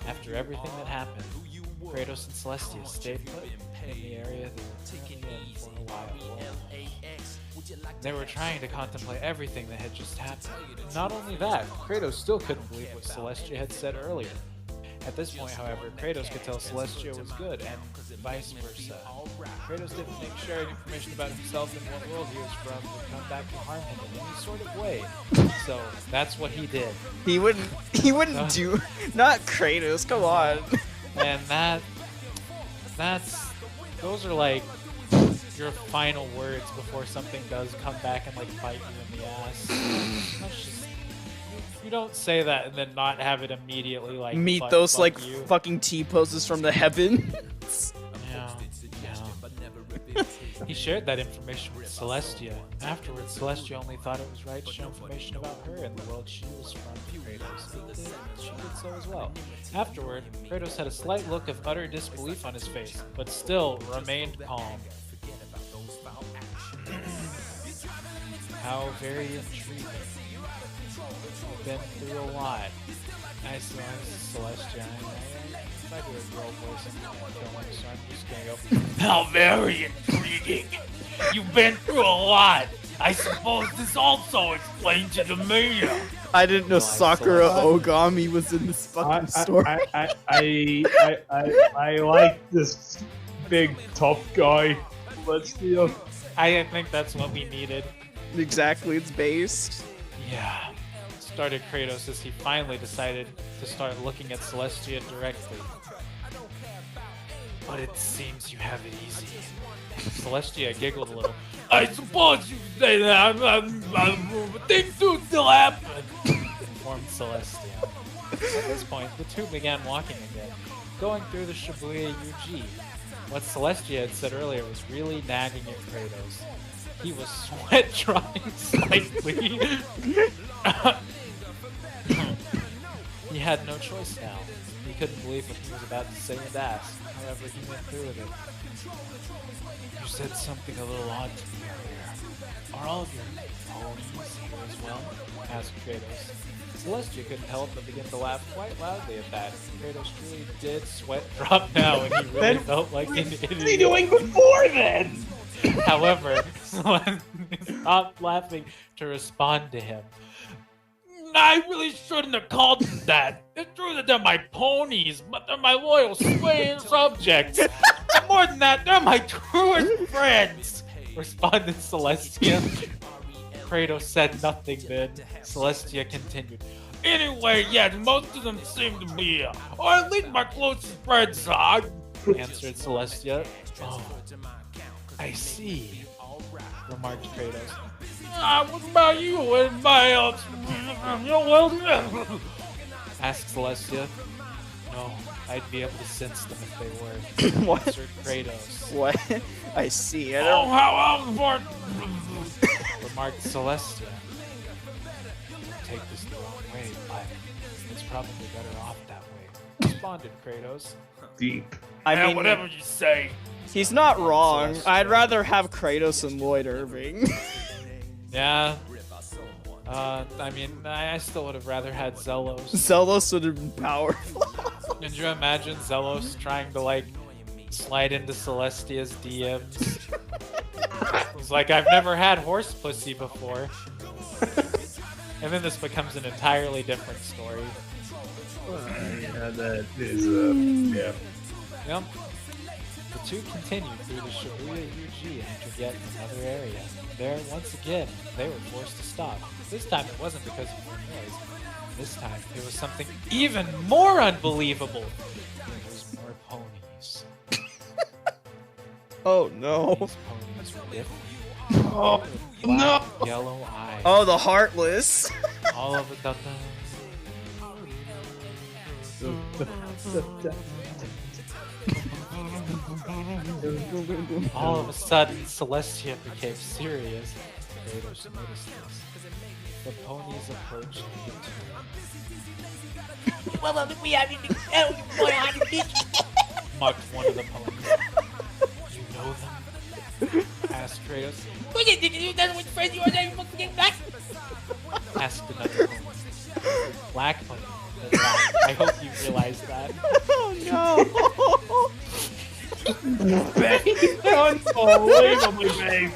Speaker 2: After everything that happened, Kratos and Celestia stayed put in the area they were currently in for a while. They were trying to contemplate everything that had just happened. Not only that, Kratos still couldn't believe what Celestia had said earlier. At this point, however, Kratos could tell Celestia was good, and vice versa. Kratos didn't think sharing information about himself and what world he was from would come back to harm him in any sort of way. So, that's what he did.
Speaker 1: He wouldn't do, not Kratos, come on.
Speaker 2: And those are like your final words before something does come back and like bite you in the ass. That's just, you don't say that and then not have it immediately like
Speaker 1: Meet
Speaker 2: fuck
Speaker 1: those like
Speaker 2: you.
Speaker 1: fucking T-poses from the heaven.
Speaker 2: Yeah. He shared that information with Celestia. Afterwards, Celestia only thought it was right to share information about her and the world she was from to Kratos. She did so as well. Afterward, Kratos had a slight look of utter disbelief on his face, but still remained calm. How very intriguing. I've been through a lot. I saw Celestia. If I do a girl voice, I'm gonna kill him, so I'm just gonna go, how very intriguing! You've been through a lot! I suppose this also explains it to me!
Speaker 1: I didn't know
Speaker 2: No, I
Speaker 1: Sakura
Speaker 2: saw
Speaker 1: Ogami was in this fucking story.
Speaker 3: I like this big tough guy. Let's do.
Speaker 2: I think that's what we needed.
Speaker 1: Exactly, it's based.
Speaker 2: Yeah. Started Kratos as he finally decided to start looking at Celestia directly. But it seems you have it easy. Celestia giggled a little. I suppose you say that, but things do still happen, informed Celestia. At this point, the two began walking again, going through the Shibuya UG. What Celestia had said earlier was really nagging at Kratos. He was sweat-drying slightly. He had no choice now. He couldn't believe what he was about to say and ask. However, he went through with it. You said something a little odd to me earlier. Are all of your ponies here as well? Asked Kratos. Celestia couldn't help but begin to laugh quite loudly at that. Kratos truly did sweat drop now, and he really felt like an idiot.
Speaker 3: What was he doing before then?
Speaker 2: However, Celestia stopped laughing to respond to him. I really shouldn't have called them that. It's true that they're my ponies, but they're my loyal swaying subjects. And more than that, they're my truest friends, responded Celestia. Kratos said nothing then. Celestia continued. Anyway, yes, most of them seem to be, or at least my closest friends are, answered Celestia. Oh, I see, remarked Kratos. What about you? Anybody else? Asked Celestia. No, no, I'd be able to sense them if they were.
Speaker 1: What?
Speaker 2: Answered Kratos.
Speaker 1: What? I see. I
Speaker 2: Oh,
Speaker 1: don't.
Speaker 2: how important! Remarked Celestia. Don't take this the wrong way, but it's probably better off that way. Responded Kratos.
Speaker 3: Deep.
Speaker 1: I mean,
Speaker 2: whatever you say.
Speaker 1: he's not wrong.
Speaker 2: Celestia.
Speaker 1: I'd rather have Kratos and Lloyd Irving.
Speaker 2: Yeah. I mean, I still would have rather had Zelos.
Speaker 1: Zelos would have been powerful.
Speaker 2: Could you imagine Zelos trying to, like, slide into Celestia's DMs? He's like, I've never had horse pussy before. And then this becomes an entirely different story.
Speaker 3: Yeah, that is, yeah.
Speaker 2: Yep. The two continued through the Shibuya UG and entered yet another area. There, once again, they were forced to stop. This time it wasn't because of more noise. This time it was something even more unbelievable. It was more ponies.
Speaker 1: Oh no.
Speaker 2: These ponies were different.
Speaker 3: Oh,
Speaker 2: Black, yellow eyes.
Speaker 1: Oh, the Heartless.
Speaker 2: All of a All of a sudden, Celestia became serious. Kratos noticed this. The ponies approached the two.
Speaker 5: Well, we have
Speaker 2: Mocked one of the ponies. You know them? Asked Kratos. Asked another pony. Black pony. I hope you realize that.
Speaker 1: Oh no.
Speaker 3: unbelievably vague.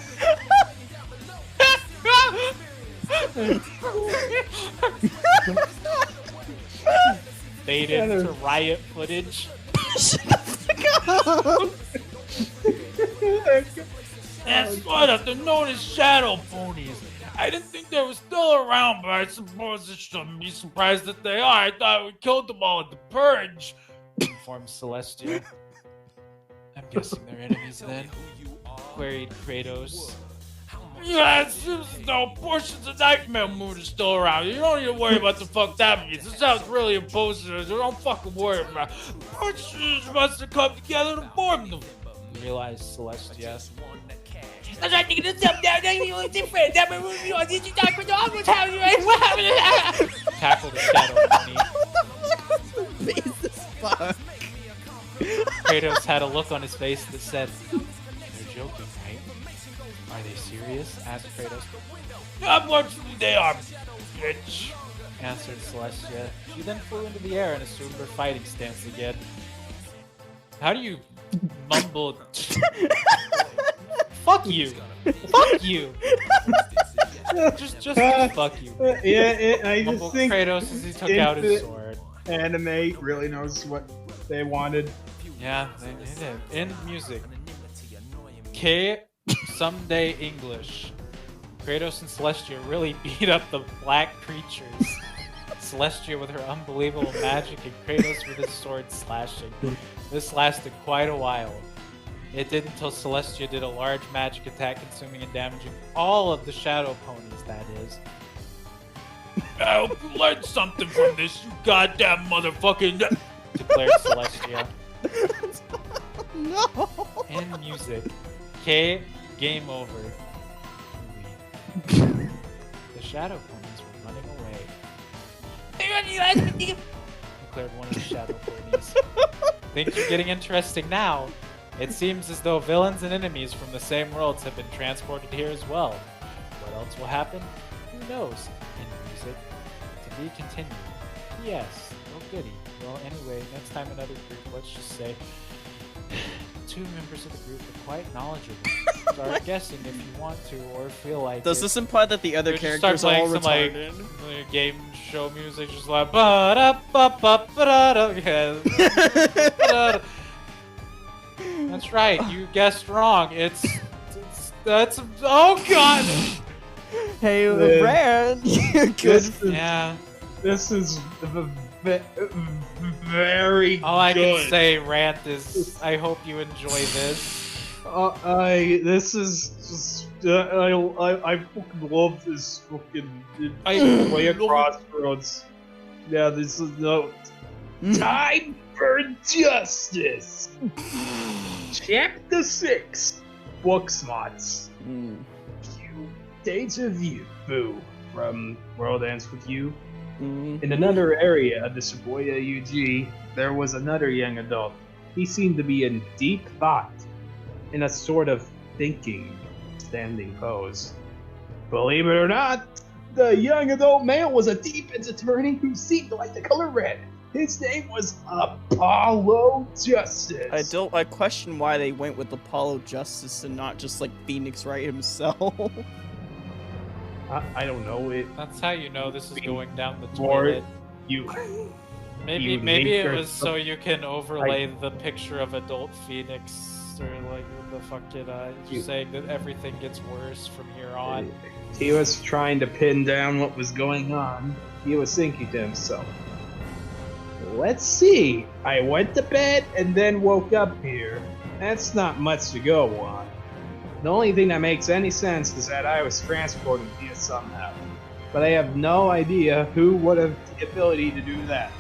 Speaker 2: Faded to riot footage. That's what I've noticed shadow ponies. I didn't think they were still around, but I suppose it shouldn't be surprised that they are. I thought we killed them all at the purge. Informed Celestia. I'm guessing they're enemies then? Queried Kratos. Yeah, it seems as though portions of Nightmare Moon are still around. You don't need to worry about the fuck that means. It sounds really imposing. So don't fucking worry about it. Portions must have come together to form them. Realized Celestia.
Speaker 5: Tackled
Speaker 2: Tackled the shadow pony. Kratos had a look on his face that said, "They're joking, right? Are they serious?" asked Kratos. Unfortunately, they are, bitch, answered Celestia. She then flew into the air and assumed her fighting stance again. How do you mumble? Fuck you! Fuck you! just fuck you.
Speaker 3: Yeah, I just
Speaker 2: Mumbled
Speaker 3: think
Speaker 2: Kratos as he took out his
Speaker 3: Infinite
Speaker 2: sword.
Speaker 3: Anime really knows what they wanted.
Speaker 2: Yeah, they did. In music. K. Someday English. Kratos and Celestia really beat up the black creatures. Celestia with her unbelievable magic and Kratos with his sword slashing. This lasted quite a while. It did until Celestia did a large magic attack, consuming and damaging all of the shadow ponies, that is. I hope you learned something from this, you goddamn motherfucking... declared Celestia.
Speaker 1: No.
Speaker 2: In music. K. Game over. The shadow ponies were running away. Declared one of the shadow ponies. Things are getting interesting now. It seems as though villains and enemies from the same worlds have been transported here as well. What else will happen? Who knows? In music. To be continued. Yes. Oh goody. Well, anyway, next time another group, let's just say, two members of the group are quite knowledgeable. Start guessing if you want to or feel like
Speaker 1: Does
Speaker 2: it.
Speaker 1: this imply that the other
Speaker 2: Just
Speaker 1: characters
Speaker 2: start
Speaker 1: are all
Speaker 2: playing some
Speaker 1: retarded?
Speaker 2: like game show music, just like ba-da-ba-ba-ba-da-da. Yeah. Ba-da-da. That's right, you guessed wrong. That's oh god.
Speaker 1: Hey,
Speaker 3: Yeah.
Speaker 1: Rand, you good.
Speaker 3: This is very
Speaker 2: All I
Speaker 3: good.
Speaker 2: can say, Rant, is I hope you enjoy this.
Speaker 3: This is just I fucking love this fucking
Speaker 2: I
Speaker 3: play at
Speaker 2: love-
Speaker 3: Crossroads. Yeah, this is no time for justice. Chapter 6, Book Smarts. Deja vu, boo, from World Ends With You. In another area of the Shibuya UG, there was another young adult. He seemed to be in deep thought, in a sort of thinking, standing pose. Believe it or not, the young adult male was a defense attorney who seemed to like the color red. His name was Apollo Justice.
Speaker 1: I question why they went with Apollo Justice and not just like Phoenix Wright himself.
Speaker 3: I don't know it.
Speaker 2: That's how you know this is going down the
Speaker 3: Or
Speaker 2: toilet.
Speaker 3: you.
Speaker 2: Maybe
Speaker 3: you
Speaker 2: maybe
Speaker 3: named
Speaker 2: it
Speaker 3: her
Speaker 2: was so you can overlay the picture of adult Phoenix, or like what the fuck did you saying that everything gets worse from here on.
Speaker 3: He was trying to pin down what was going on. He was thinking to himself, let's see, I went to bed and then woke up here. That's not much to go on. The only thing that makes any sense is that I was transported here somehow. But I have no idea who would have the ability to do that.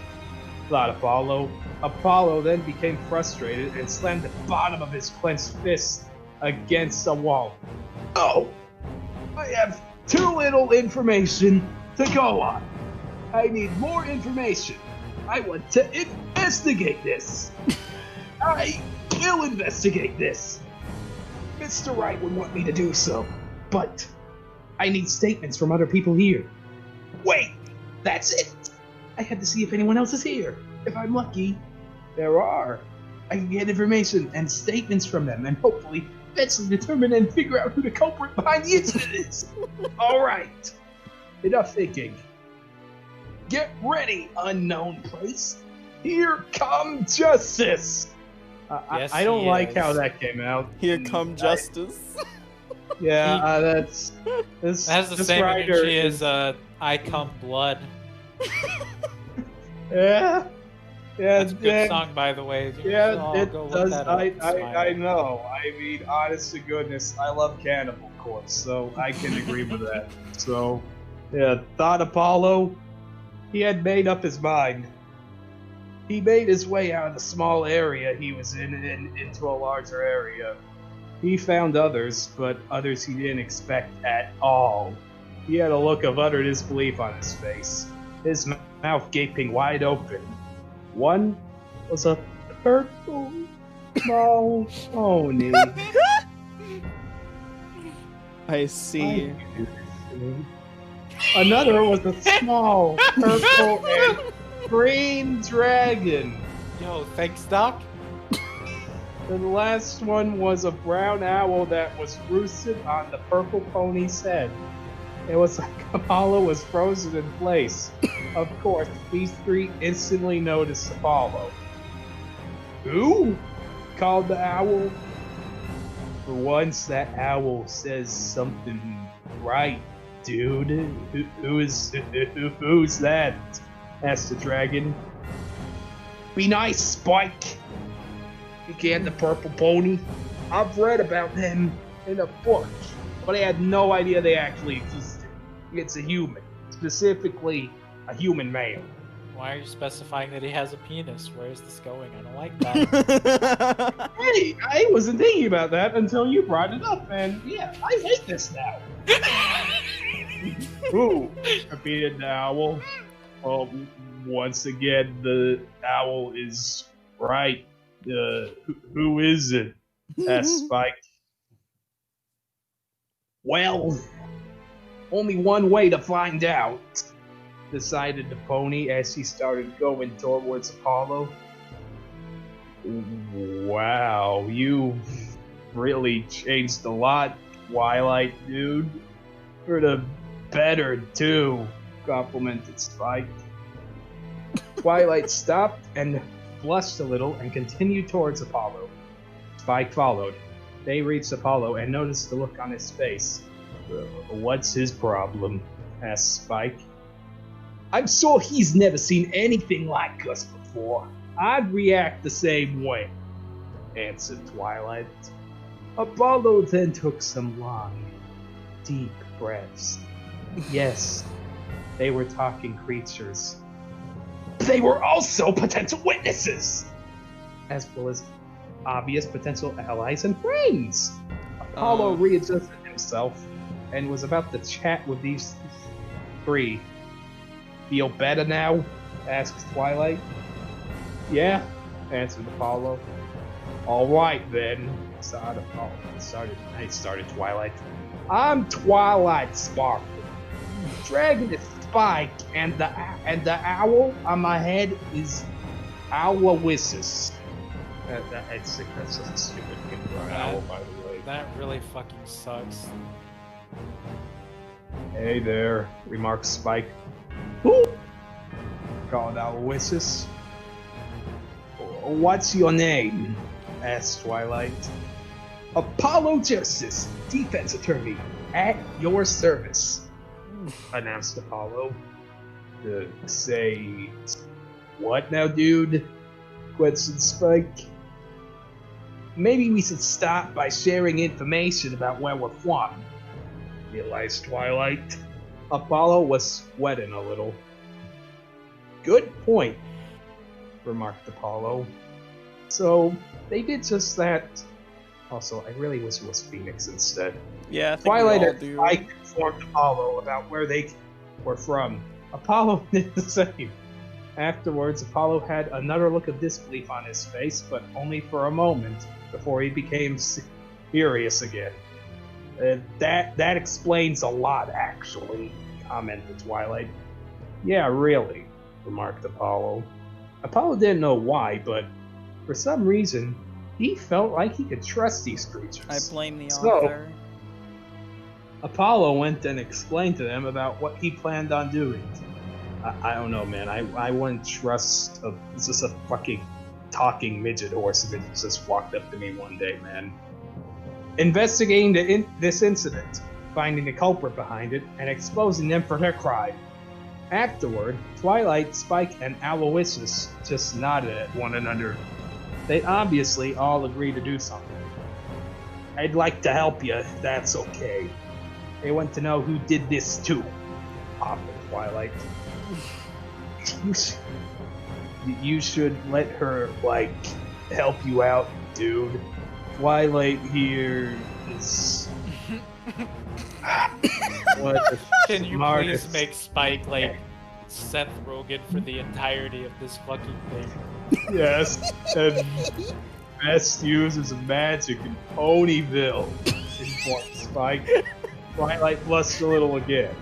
Speaker 3: Thought Apollo. Apollo then became frustrated and slammed the bottom of his clenched fist against the wall. Oh! I have too little information to go on. I need more information. I want to investigate this. I will investigate this. Mr. Wright would want me to do so, but I need statements from other people here. Wait, that's it. I have to see if anyone else is here. If I'm lucky, there are. I can get information and statements from them, and hopefully eventually determine and figure out who the culprit behind the incident is. All right, enough thinking. Get ready, unknown place. Here come justice.
Speaker 2: Yes,
Speaker 3: I don't
Speaker 2: he
Speaker 3: like
Speaker 2: is.
Speaker 3: how that came out.
Speaker 1: Here come Justice.
Speaker 3: That's this.
Speaker 2: It has the
Speaker 3: this
Speaker 2: same
Speaker 3: writer
Speaker 2: energy
Speaker 3: is-
Speaker 2: as I Come Blood.
Speaker 3: Yeah,
Speaker 2: That's a good song, by the way.
Speaker 3: Yeah, it
Speaker 2: go look
Speaker 3: does.
Speaker 2: that up.
Speaker 3: I
Speaker 2: Smile.
Speaker 3: know. I mean, honest to goodness, I love Cannibal Corpse, so I can agree with that. So, yeah, thought Apollo, he had made up his mind. He made his way out of the small area he was in and into a larger area. He found others, but others he didn't expect at all. He had a look of utter disbelief on his face, his mouth gaping wide open. One was a purple small pony.
Speaker 1: I see.
Speaker 3: Another was a small purple and green dragon.
Speaker 2: Yo, thanks, Doc.
Speaker 3: The last one was a brown owl that was roosted on the purple pony's head. It was like Apollo was frozen in place. Of course, these three instantly noticed Apollo. Who? Called the owl. For once, that owl says something right, dude. Who's that? Asked the dragon. Be nice, Spike. Began the purple pony. I've read about them in a book, but I had no idea they actually existed. It's a human, specifically a human male.
Speaker 2: Why are you specifying that he has a penis? Where is this going? I don't like that.
Speaker 3: Hey, I wasn't thinking about that until you brought it up, and yeah, I hate this now. Ooh, repeated the owl. Well, once again, the owl is right. Who is it? Asked Spike. Well, only one way to find out, decided the pony as he started going towards Apollo. Wow, you really changed a lot, Twilight dude. For the better, too, complimented Spike. Twilight stopped and blushed a little and continued towards Apollo. Spike followed. They reached Apollo and noticed the look on his face. What's his problem? Asked Spike. I'm sure he's never seen anything like us before. I'd react the same way, answered Twilight. Apollo then took some long, deep breaths. Yes, they were talking creatures. they were also potential witnesses, as well as obvious potential allies and friends. Apollo readjusted himself and was about to chat with these three. Feel better now? Asked Twilight. Yeah, answered Apollo. All right then, started Twilight. I'm Twilight Sparkle. Dragon is Spike, and the owl on my head is Aloysius. That's just a stupid name for an owl, by the way.
Speaker 2: That really fucking sucks.
Speaker 3: Hey there, remarked Spike. Who? Called Aloysius. What's your name? Asked Twilight. Apollo Justice, defense attorney, at your service, announced Apollo. Say, what now, dude? Questioned Spike. Maybe we should start by sharing information about where we're from, realized Twilight. Apollo was sweating a little. Good point, remarked Apollo. So, they did just that. Also, I really wish it was Phoenix instead.
Speaker 1: Yeah, I think
Speaker 3: Twilight
Speaker 1: we all
Speaker 3: and
Speaker 1: do.
Speaker 3: Spike informed Apollo about where they were from. Apollo did the same. Afterwards, Apollo had another look of disbelief on his face, but only for a moment, before he became serious again. That explains a lot, actually, commented Twilight. Yeah, really, remarked Apollo. Apollo didn't know why, but for some reason, he felt like he could trust these creatures.
Speaker 1: I blame the
Speaker 3: So,
Speaker 1: author.
Speaker 3: Apollo went and explained to them about what he planned on doing. I don't know, man. I wouldn't trust just a fucking talking midget horse if it just walked up to me one day, man. Investigating this incident, finding the culprit behind it, and exposing them for their crime. Afterward, Twilight, Spike, and Aloysius just nodded at one another. They obviously all agreed to do something. I'd like to help you if that's okay. They want to know who did this too, offered Twilight. You should let her, help you out, dude. Twilight here is... what the
Speaker 2: Can you
Speaker 3: smartest...
Speaker 2: please make Spike like Seth Rogen for the entirety of this fucking thing?
Speaker 3: Yes, and best users of magic in Ponyville, informed Spike. Twilight blushed a little again.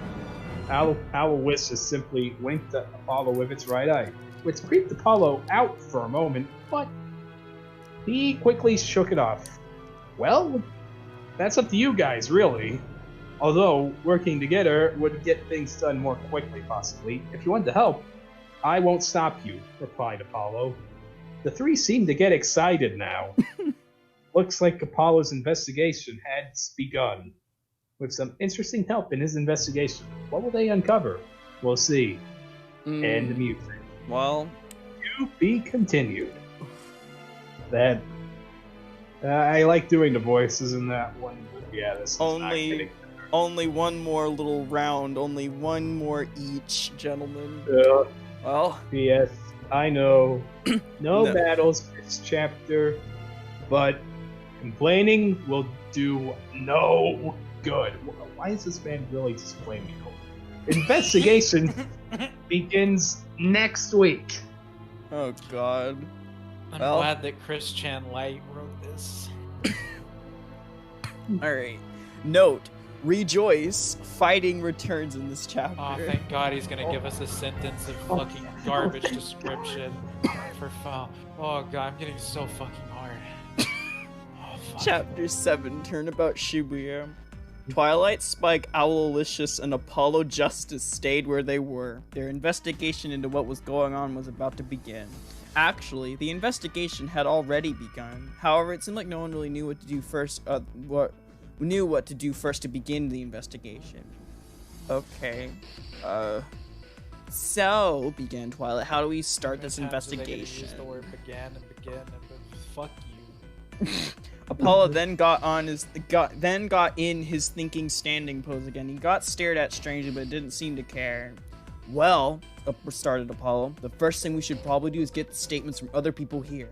Speaker 3: Aloysius simply winked at Apollo with its right eye, which creeped Apollo out for a moment, but he quickly shook it off. Well, that's up to you guys, really. Although, working together would get things done more quickly, possibly. If you want to help, I won't stop you, replied Apollo. The three seemed to get excited now. Looks like Apollo's investigation has begun. With some interesting help in his investigation, what will they uncover? We'll see. And the music.
Speaker 1: Well,
Speaker 3: To be continued. That I like doing the voices in that one, but yeah, this is not getting
Speaker 1: only one more little round, only one more each, gentlemen. Well,
Speaker 3: yes, I know. No battles this chapter, but complaining will do no good. Why is this man really just blaming me? Investigation begins next week.
Speaker 1: oh god.
Speaker 2: I'm
Speaker 1: Well.
Speaker 2: glad that Chris Chan Light wrote this.
Speaker 1: Alright. Note, rejoice, fighting returns in this chapter.
Speaker 2: Oh, thank God he's gonna give us a sentence of fucking garbage description for foul. Oh God, I'm getting so fucking hard. Oh, fuck.
Speaker 1: Chapter 7, Turnabout Shibuya. Twilight, Spike, Owlicious, and Apollo Justice stayed where they were. Their investigation into what was going on was about to begin. Actually, the investigation had already begun. However, it seemed like no one really knew what to do first. What to do first to begin the investigation. Okay. So began Twilight. How do we start this
Speaker 2: How many times are they gonna
Speaker 1: investigation?
Speaker 2: use the word began and fuck you.
Speaker 1: Apollo then got in his thinking standing pose again. He got stared at strangely, but didn't seem to care. Well, started Apollo. The first thing we should probably do is get statements from other people here.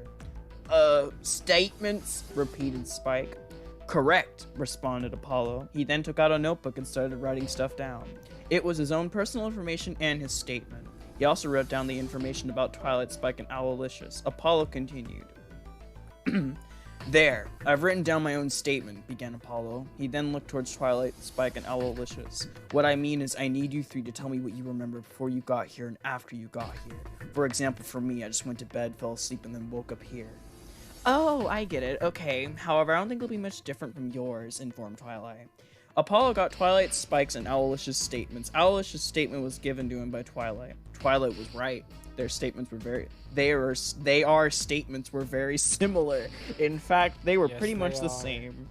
Speaker 1: Statements? Repeated Spike. Correct, responded Apollo. He then took out a notebook and started writing stuff down. It was his own personal information and his statement. He also wrote down the information about Twilight, Spike, and Owlicious. Apollo continued. There, I've written down my own statement, began Apollo. He then looked towards Twilight, Spike, and Owlicious. What I mean is I need you three to tell me what you remember before you got here and after you got here. For example, for me, I just went to bed, fell asleep, and then woke up here. Oh, I get it. Okay. However, I don't think it'll be much different from yours, informed Twilight. Apollo got Twilight, Spike's, and Owlicious statements. Owlicious' statement was given to him by Twilight. Twilight was right. Their statements were statements were very similar. In fact, they were pretty much the same.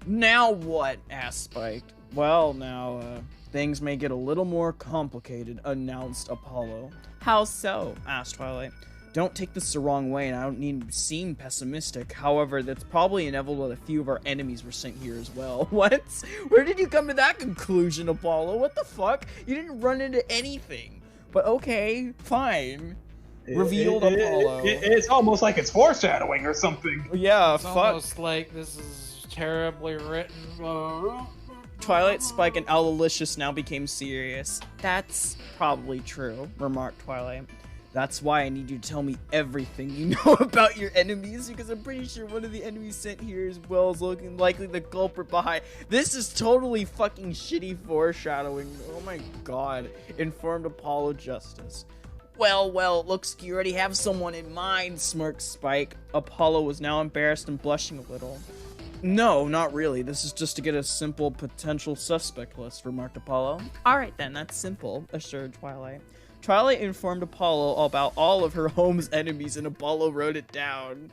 Speaker 1: Now what? Asked Spike. Well, now, things may get a little more complicated, announced Apollo. How so? Asked Twilight. Don't take this the wrong way, and I don't need to seem pessimistic. However, that's probably inevitable that a few of our enemies were sent here as well. What? Where did you come to that conclusion, Apollo? What the fuck? You didn't run into anything. But okay, fine. Revealed Apollo.
Speaker 3: It's almost like it's foreshadowing or something.
Speaker 1: Yeah,
Speaker 2: It's almost like this is terribly written.
Speaker 1: Twilight, Spike, and Owlicious now became serious. That's probably true, remarked Twilight. That's why I need you to tell me everything you know about your enemies, because I'm pretty sure one of the enemies sent here as well is looking likely the culprit behind. This is totally fucking shitty foreshadowing. Oh my god. Informed Apollo Justice. Well, it looks like you already have someone in mind, smirked Spike. Apollo was now embarrassed and blushing a little. No, not really. This is just to get a simple potential suspect list, remarked Apollo. Alright then, that's simple, assured Twilight. Twilight informed Apollo about all of her home's enemies, and Apollo wrote it down.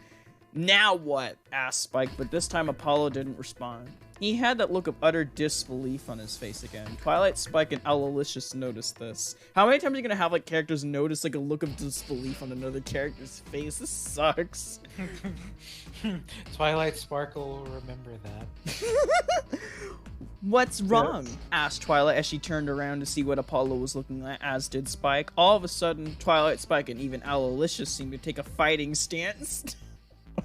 Speaker 1: Now what? Asked Spike, but this time Apollo didn't respond. He had that look of utter disbelief on his face again. Twilight, Spike, and Owlicious noticed this. How many times are you gonna have like characters notice like a look of disbelief on another character's face? This sucks.
Speaker 2: Twilight Sparkle will remember that.
Speaker 1: What's wrong? Asked Twilight as she turned around to see what Apollo was looking at, as did Spike. All of a sudden, Twilight, Spike, and even Owlicious seemed to take a fighting stance. What?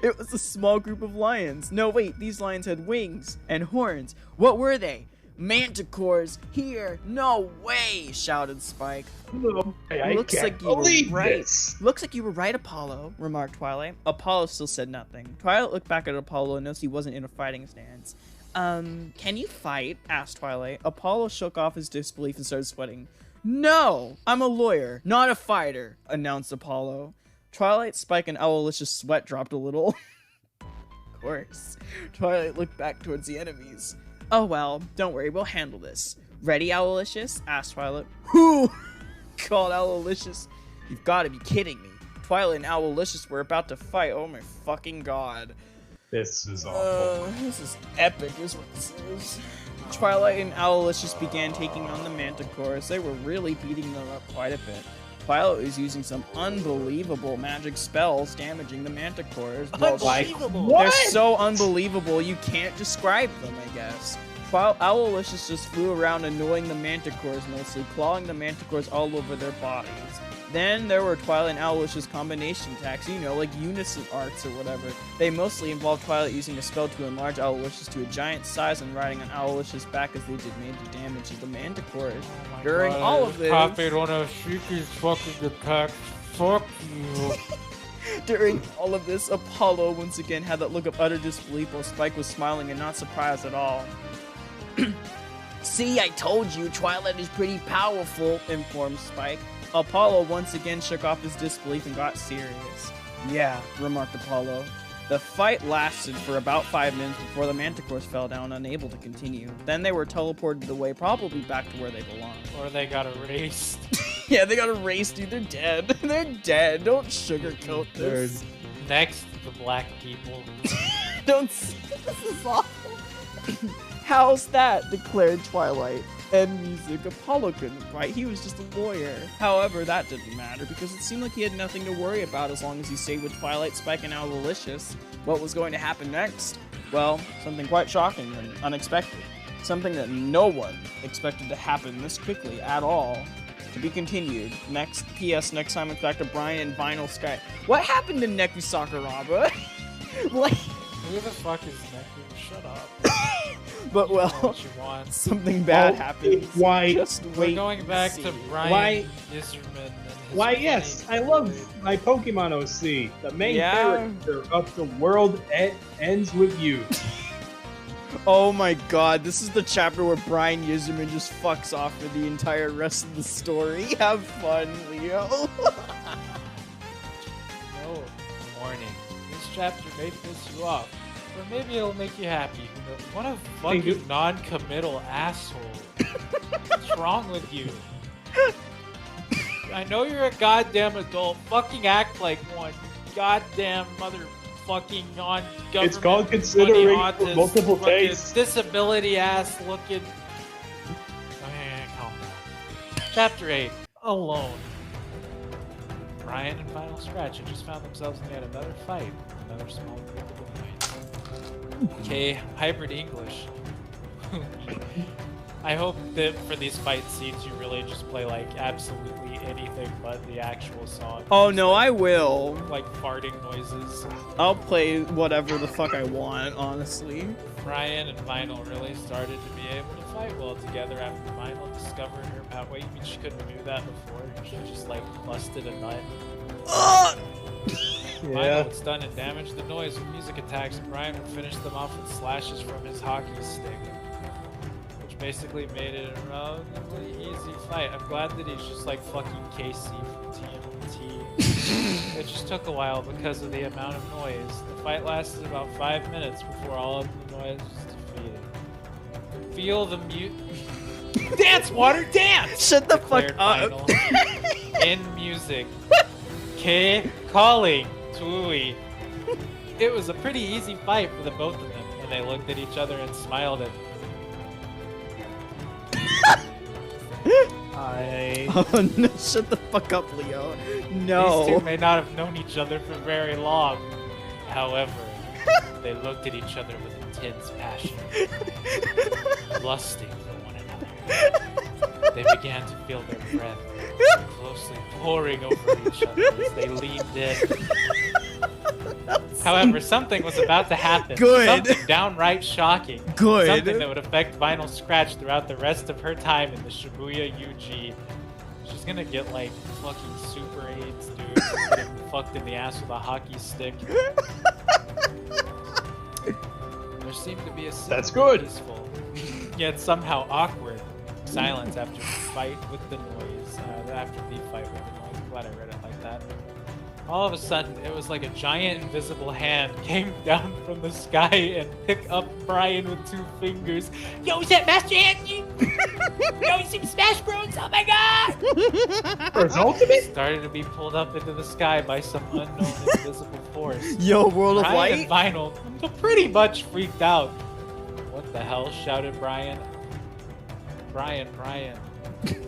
Speaker 1: It was a small group of lions. No, wait, these lions had wings and horns. What were they? Manticores here. No way, shouted Spike.
Speaker 3: No, I
Speaker 1: Looks
Speaker 3: can't
Speaker 1: like you were
Speaker 3: believe
Speaker 1: right.
Speaker 3: this.
Speaker 1: Looks like you were right, Apollo, remarked Twilight. Apollo still said nothing. Twilight looked back at Apollo and noticed he wasn't in a fighting stance. Can you fight? Asked Twilight. Apollo shook off his disbelief and started sweating. No, I'm a lawyer, not a fighter, announced Apollo. Twilight, Spike, and Owlicious' sweat dropped a little. Of course. Twilight looked back towards the enemies. Oh well, don't worry, we'll handle this. Ready, Owlicious? Asked Twilight. Who? Called Owlicious. You've got to be kidding me. Twilight and Owlicious were about to fight. Oh my fucking god.
Speaker 3: This is awful.
Speaker 1: This is epic, is what this is. Twilight and Owlicious began taking on the Manticores. They were really beating them up quite a bit. Twilight was using some unbelievable magic spells damaging the Manticores. Well,
Speaker 2: Unbelievable!
Speaker 1: they're so unbelievable you can't describe them, I guess. Owlicious just flew around annoying the Manticores mostly, clawing the Manticores all over their bodies. Then there were Twilight and Owlicious combination attacks, you know, like unison arts or whatever. They mostly involved Twilight using a spell to enlarge Owlicious to a giant size and riding on Owlicious' back as they did major damage to the Manticores. During all of this...
Speaker 2: Copied one of Shriky's fucking attacks. Fuck you.
Speaker 1: During all of this, Apollo once again had that look of utter disbelief while Spike was smiling and not surprised at all. See, I told you, Twilight is pretty powerful, informed Spike. Apollo once again shook off his disbelief and got serious. Yeah, remarked Apollo. The fight lasted for about 5 minutes before the Manticores fell down, unable to continue. Then they were teleported away, probably back to where they belong.
Speaker 2: Or they got erased.
Speaker 1: Yeah, they got erased, dude. They're dead. They're dead. Don't sugarcoat this.
Speaker 2: Next, the black people.
Speaker 1: Don't. This is awful. How's that? Declared Twilight. End music. Apollo couldn't fight. He was just a lawyer. However, that didn't matter because it seemed like he had nothing to worry about as long as he stayed with Twilight, Spike, and Owlicious. What was going to happen next? Well, something quite shocking and unexpected. Something that no one expected to happen this quickly at all. To be continued. Next PS, next time it's back to Brian and Vinyl Sky. What happened to Neku Sakuraba? Like,
Speaker 2: Who the fuck is Neku? Shut up.
Speaker 1: but
Speaker 2: You know
Speaker 1: well,
Speaker 2: what you want.
Speaker 1: something bad
Speaker 3: Oh,
Speaker 1: happened.
Speaker 3: why-
Speaker 1: Just
Speaker 2: We're
Speaker 1: wait.
Speaker 2: going back
Speaker 1: and
Speaker 2: to
Speaker 1: see.
Speaker 2: Brian Iserman and his
Speaker 3: Why,
Speaker 2: funny
Speaker 3: yes, I love my Pokemon OC. The main
Speaker 1: Yeah.
Speaker 3: character of the world ends with you.
Speaker 1: Oh my god, this is the chapter where Brian Yuzerman just fucks off for the entire rest of the story. Have fun, Leo.
Speaker 2: No warning. This chapter may piss you off, or maybe it'll make you happy. What a
Speaker 3: Thank you.
Speaker 2: fucking non-committal asshole. What's wrong with you? I know you're a goddamn adult. Fucking act like one. Goddamn motherfucking non-government
Speaker 3: It's called considering
Speaker 2: money autist,
Speaker 3: multiple
Speaker 2: fucking
Speaker 3: tastes.
Speaker 2: disability ass looking. Okay, calm down. Chapter 8. Alone. Brian and Final Scratch had just found themselves in yet another fight. Another small group of annoyance. Okay, hybrid English. I hope that for these fight scenes you really just play like absolutely anything but the actual song.
Speaker 1: Oh
Speaker 2: Just,
Speaker 1: no,
Speaker 2: like,
Speaker 1: I will.
Speaker 2: like farting noises.
Speaker 1: I'll play whatever the fuck I want, honestly.
Speaker 2: Brian and Vinyl really started to be able to fight well together after Vinyl discovered her power. Wait, you mean she couldn't do that before? She just like busted a nut.
Speaker 1: Ugh!
Speaker 2: Vinyl would stun and damage the noise with music attacks, and Brian would finish them off with slashes from his hockey stick, which basically made it a relatively easy fight. I'm glad that he's just like fucking Casey from TMT. It just took a while because of the amount of noise. The fight lasted about 5 minutes before all of the noise was defeated. Feel the mute. Dance, water, dance!
Speaker 1: Shut the fuck
Speaker 2: Declared
Speaker 1: up.
Speaker 2: Vinyl. In music. K calling Tui. It was a pretty easy fight for the both of them, and they looked at each other and smiled at
Speaker 1: Oh no, shut the fuck up, Leo.
Speaker 2: These
Speaker 1: No.
Speaker 2: two may not have known each other for very long. However, they looked at each other with intense passion, lusting for one another. They began to feel their breath closely pouring over each other as they leaned in. However, something was about to happen.
Speaker 1: Good.
Speaker 2: Something downright shocking.
Speaker 1: Good.
Speaker 2: Something that would affect Vinyl Scratch throughout the rest of her time in the Shibuya UG. She's gonna get like fucking super AIDS, dude. Getting fucked in the ass with a hockey stick. There seemed to be a
Speaker 3: That's
Speaker 2: seemingly
Speaker 3: good.
Speaker 2: peaceful, yet somehow awkward silence after the fight with the noise. After the fight with the noise. I'm glad I read it like that. All of a sudden, it was like a giant invisible hand came down from the sky and picked up Brian with 2 fingers.
Speaker 5: Yo, is that Master Hand? Yo, you see the Smash Bros? Oh my god!
Speaker 3: For his ultimate?
Speaker 2: Started to be pulled up into the sky by some unknown invisible force.
Speaker 1: Yo, World of
Speaker 2: Brian
Speaker 1: Light?
Speaker 2: and Vinyl pretty much freaked out. What the hell? Shouted Brian. Brian,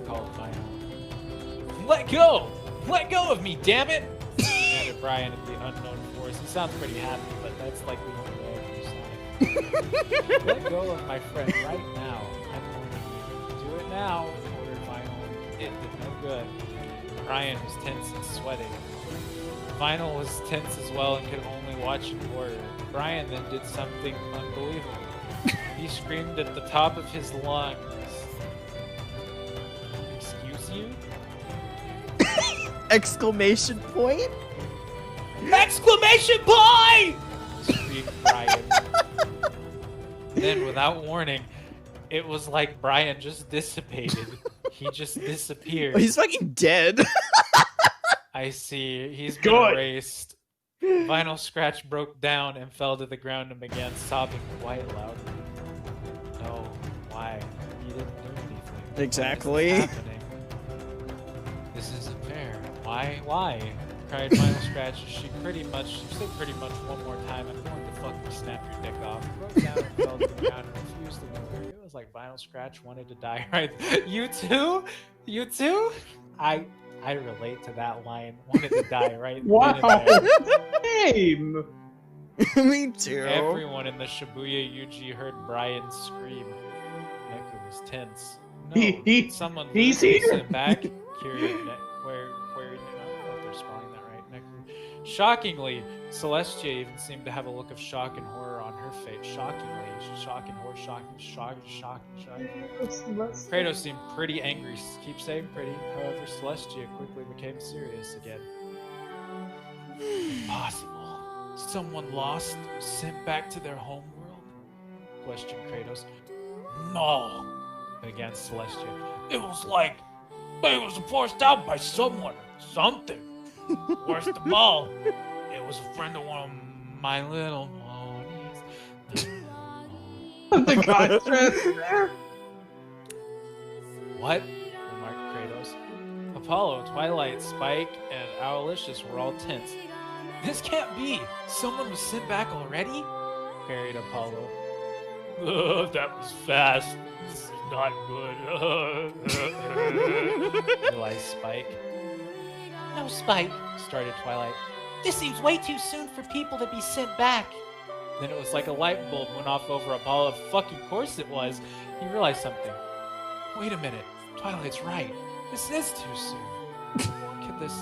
Speaker 2: called Vinyl. Let go! Let go of me, damn it! Shouted Brian at the unknown force. He sounds pretty happy, but that's like the only way I can sound. Let go of my friend right now. I'm warning you. Do it now, ordered Vinyl. It did no good. Brian was tense and sweating. Vinyl was tense as well and could only watch in horror. Brian then did something unbelievable. He screamed at the top of his lungs. Excuse you?
Speaker 1: Exclamation point?
Speaker 5: Exclamation point!
Speaker 2: Screamed Brian. Then, without warning, it was like Brian just dissipated. He just disappeared.
Speaker 1: Oh, he's fucking dead.
Speaker 2: I see. He's been
Speaker 3: Good.
Speaker 2: erased. Vinyl Scratch broke down and fell to the ground and began sobbing quite loudly. No, why? He didn't do anything.
Speaker 1: Exactly.
Speaker 2: What is happening? This isn't fair. Why? Cried Vinyl Scratch as she said pretty much one more time, I'm going to fucking snap your dick off. Broke down and fell to the ground and refused to move. It was like Vinyl Scratch wanted to die right. You too? You too? I relate to that line. Wanted to die right
Speaker 3: Wow.
Speaker 2: then and there.
Speaker 3: Same.
Speaker 1: Me too.
Speaker 2: Everyone in the Shibuya UG heard Brian scream. Neku was tense. No,
Speaker 3: He-
Speaker 2: someone
Speaker 3: he's
Speaker 2: literally
Speaker 3: here.
Speaker 2: sent back. where I don't know if they're spelling that right. Shockingly, Celestia even seemed to have a look of shock and horror on her face. Shockingly, shock and horror, shock. Kratos seemed pretty angry. Keep saying pretty. However, Celestia quickly became serious again. Impossible. Someone lost, sent back to their home world? Questioned Kratos.
Speaker 5: No,
Speaker 2: Began Celestia.
Speaker 5: it was like they was forced out by someone or something. Worst of all, it was a friend of one of my little ponies.
Speaker 3: The contrast there.
Speaker 2: What? Remarked Kratos. Apollo, Twilight, Spike, and Owlicious were all tense. This can't be! Someone was sent back already? Parried Apollo.
Speaker 5: That was fast. This is not good.
Speaker 2: Realized Spike.
Speaker 5: No, Spike.
Speaker 2: Started Twilight.
Speaker 5: This seems way too soon for people to be sent back.
Speaker 2: Then it was like a light bulb went off over Apollo. Fucking course it was. He realized something. Wait a minute. Twilight's right. This is too soon. What could this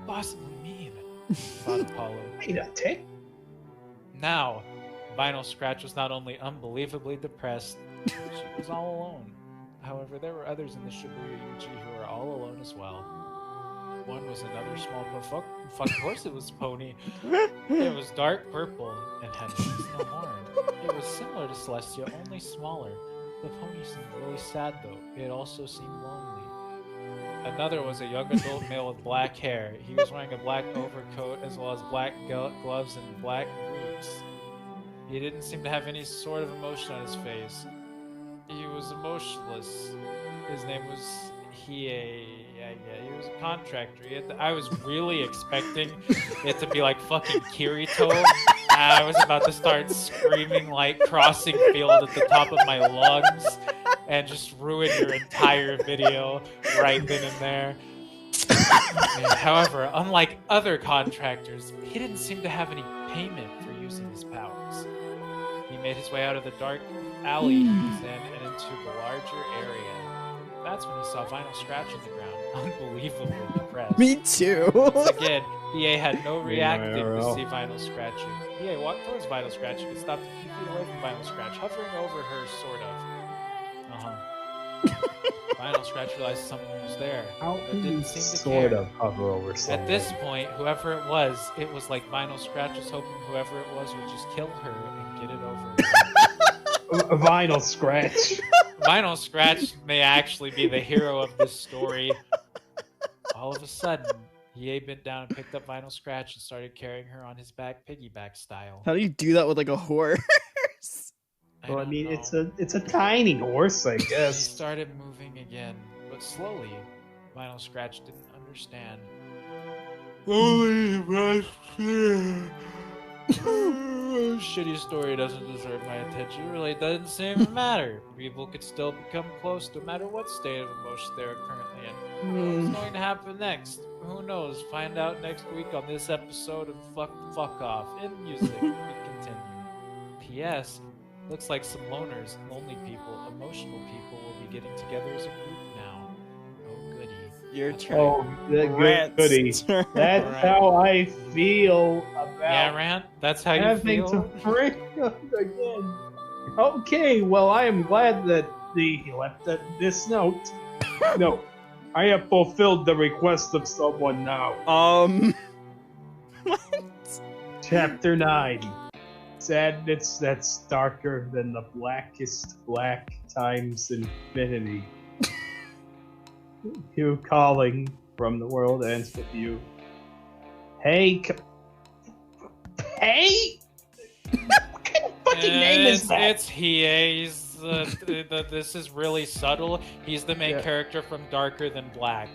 Speaker 2: possibly mean? Thought Apollo.
Speaker 3: Wait a tick.
Speaker 2: Now, Vinyl Scratch was not only unbelievably depressed, she was all alone. However, there were others in the Shibuya Yuji who were all alone as well. One was another small fuck. Of course it was Pony. It was dark purple and had wings and a horn. It was similar to Celestia, only smaller. The pony seemed really sad though. It also seemed lonely. Another was a young adult male with black hair. He was wearing a black overcoat as well as black gloves and black boots. He didn't seem to have any sort of emotion on his face. He was emotionless. His name was Hiei. Yeah, he was a contractor. I was really expecting it to be like fucking Kirito. I was about to start screaming like Crossing Field at the top of my lungs and just ruin your entire video right then and there. However, unlike other contractors, he didn't seem to have any payment for using his powers. He made his way out of the dark alley he was in and into the larger area. That's when he saw Vinyl Scratch in the ground, unbelievably depressed.
Speaker 1: Me too.
Speaker 2: Once again, EA had no reacting to see Vinyl scratching. EA walked towards Vinyl Scratching and stopped a few feet away from Vinyl Scratch, hovering over her, sort of. Vinyl Scratch realized someone was there,
Speaker 3: How
Speaker 2: but
Speaker 3: can you
Speaker 2: didn't seem to
Speaker 3: sort
Speaker 2: care.
Speaker 3: of hover over someone?
Speaker 2: At this point, whoever it was like Vinyl Scratch was hoping whoever it was would just kill her and get it over with.
Speaker 3: Vinyl Scratch.
Speaker 2: Vinyl Scratch may actually be the hero of this story. All of a sudden, EA bent down and picked up Vinyl Scratch and started carrying her on his back, piggyback style.
Speaker 1: How do you do that with like a horse?
Speaker 3: Well, I
Speaker 2: don't
Speaker 3: mean,
Speaker 2: know.
Speaker 3: it's a tiny horse, I
Speaker 2: He
Speaker 3: guess.
Speaker 2: started moving again, but slowly. Vinyl Scratch didn't understand. Shitty story doesn't deserve my attention. It really doesn't seem to matter. People could still become close no matter what state of emotion they're currently in. What's going to happen next? Who knows? Find out next week on this episode of Fuck Off. In music, we continue. P.S. Looks like some loners, lonely people, emotional people will be getting together as a group now. Oh goody.
Speaker 1: Your turn.
Speaker 3: Oh, the
Speaker 1: Rant's
Speaker 3: goody.
Speaker 1: turn.
Speaker 3: That's
Speaker 2: Alright.
Speaker 3: how I feel about
Speaker 2: Yeah, Rant? That's how you
Speaker 3: having
Speaker 2: feel?
Speaker 3: to break up again. Okay, well, I am glad that he left this note. No, I have fulfilled the request of someone now.
Speaker 1: What?
Speaker 3: Chapter 9. Sadness that's darker than the blackest black times infinity. You calling from the world ends with you. Hey, hey! What kind of fucking name is that?
Speaker 2: It's Hiei. This is really subtle. He's the main character from Darker Than Black.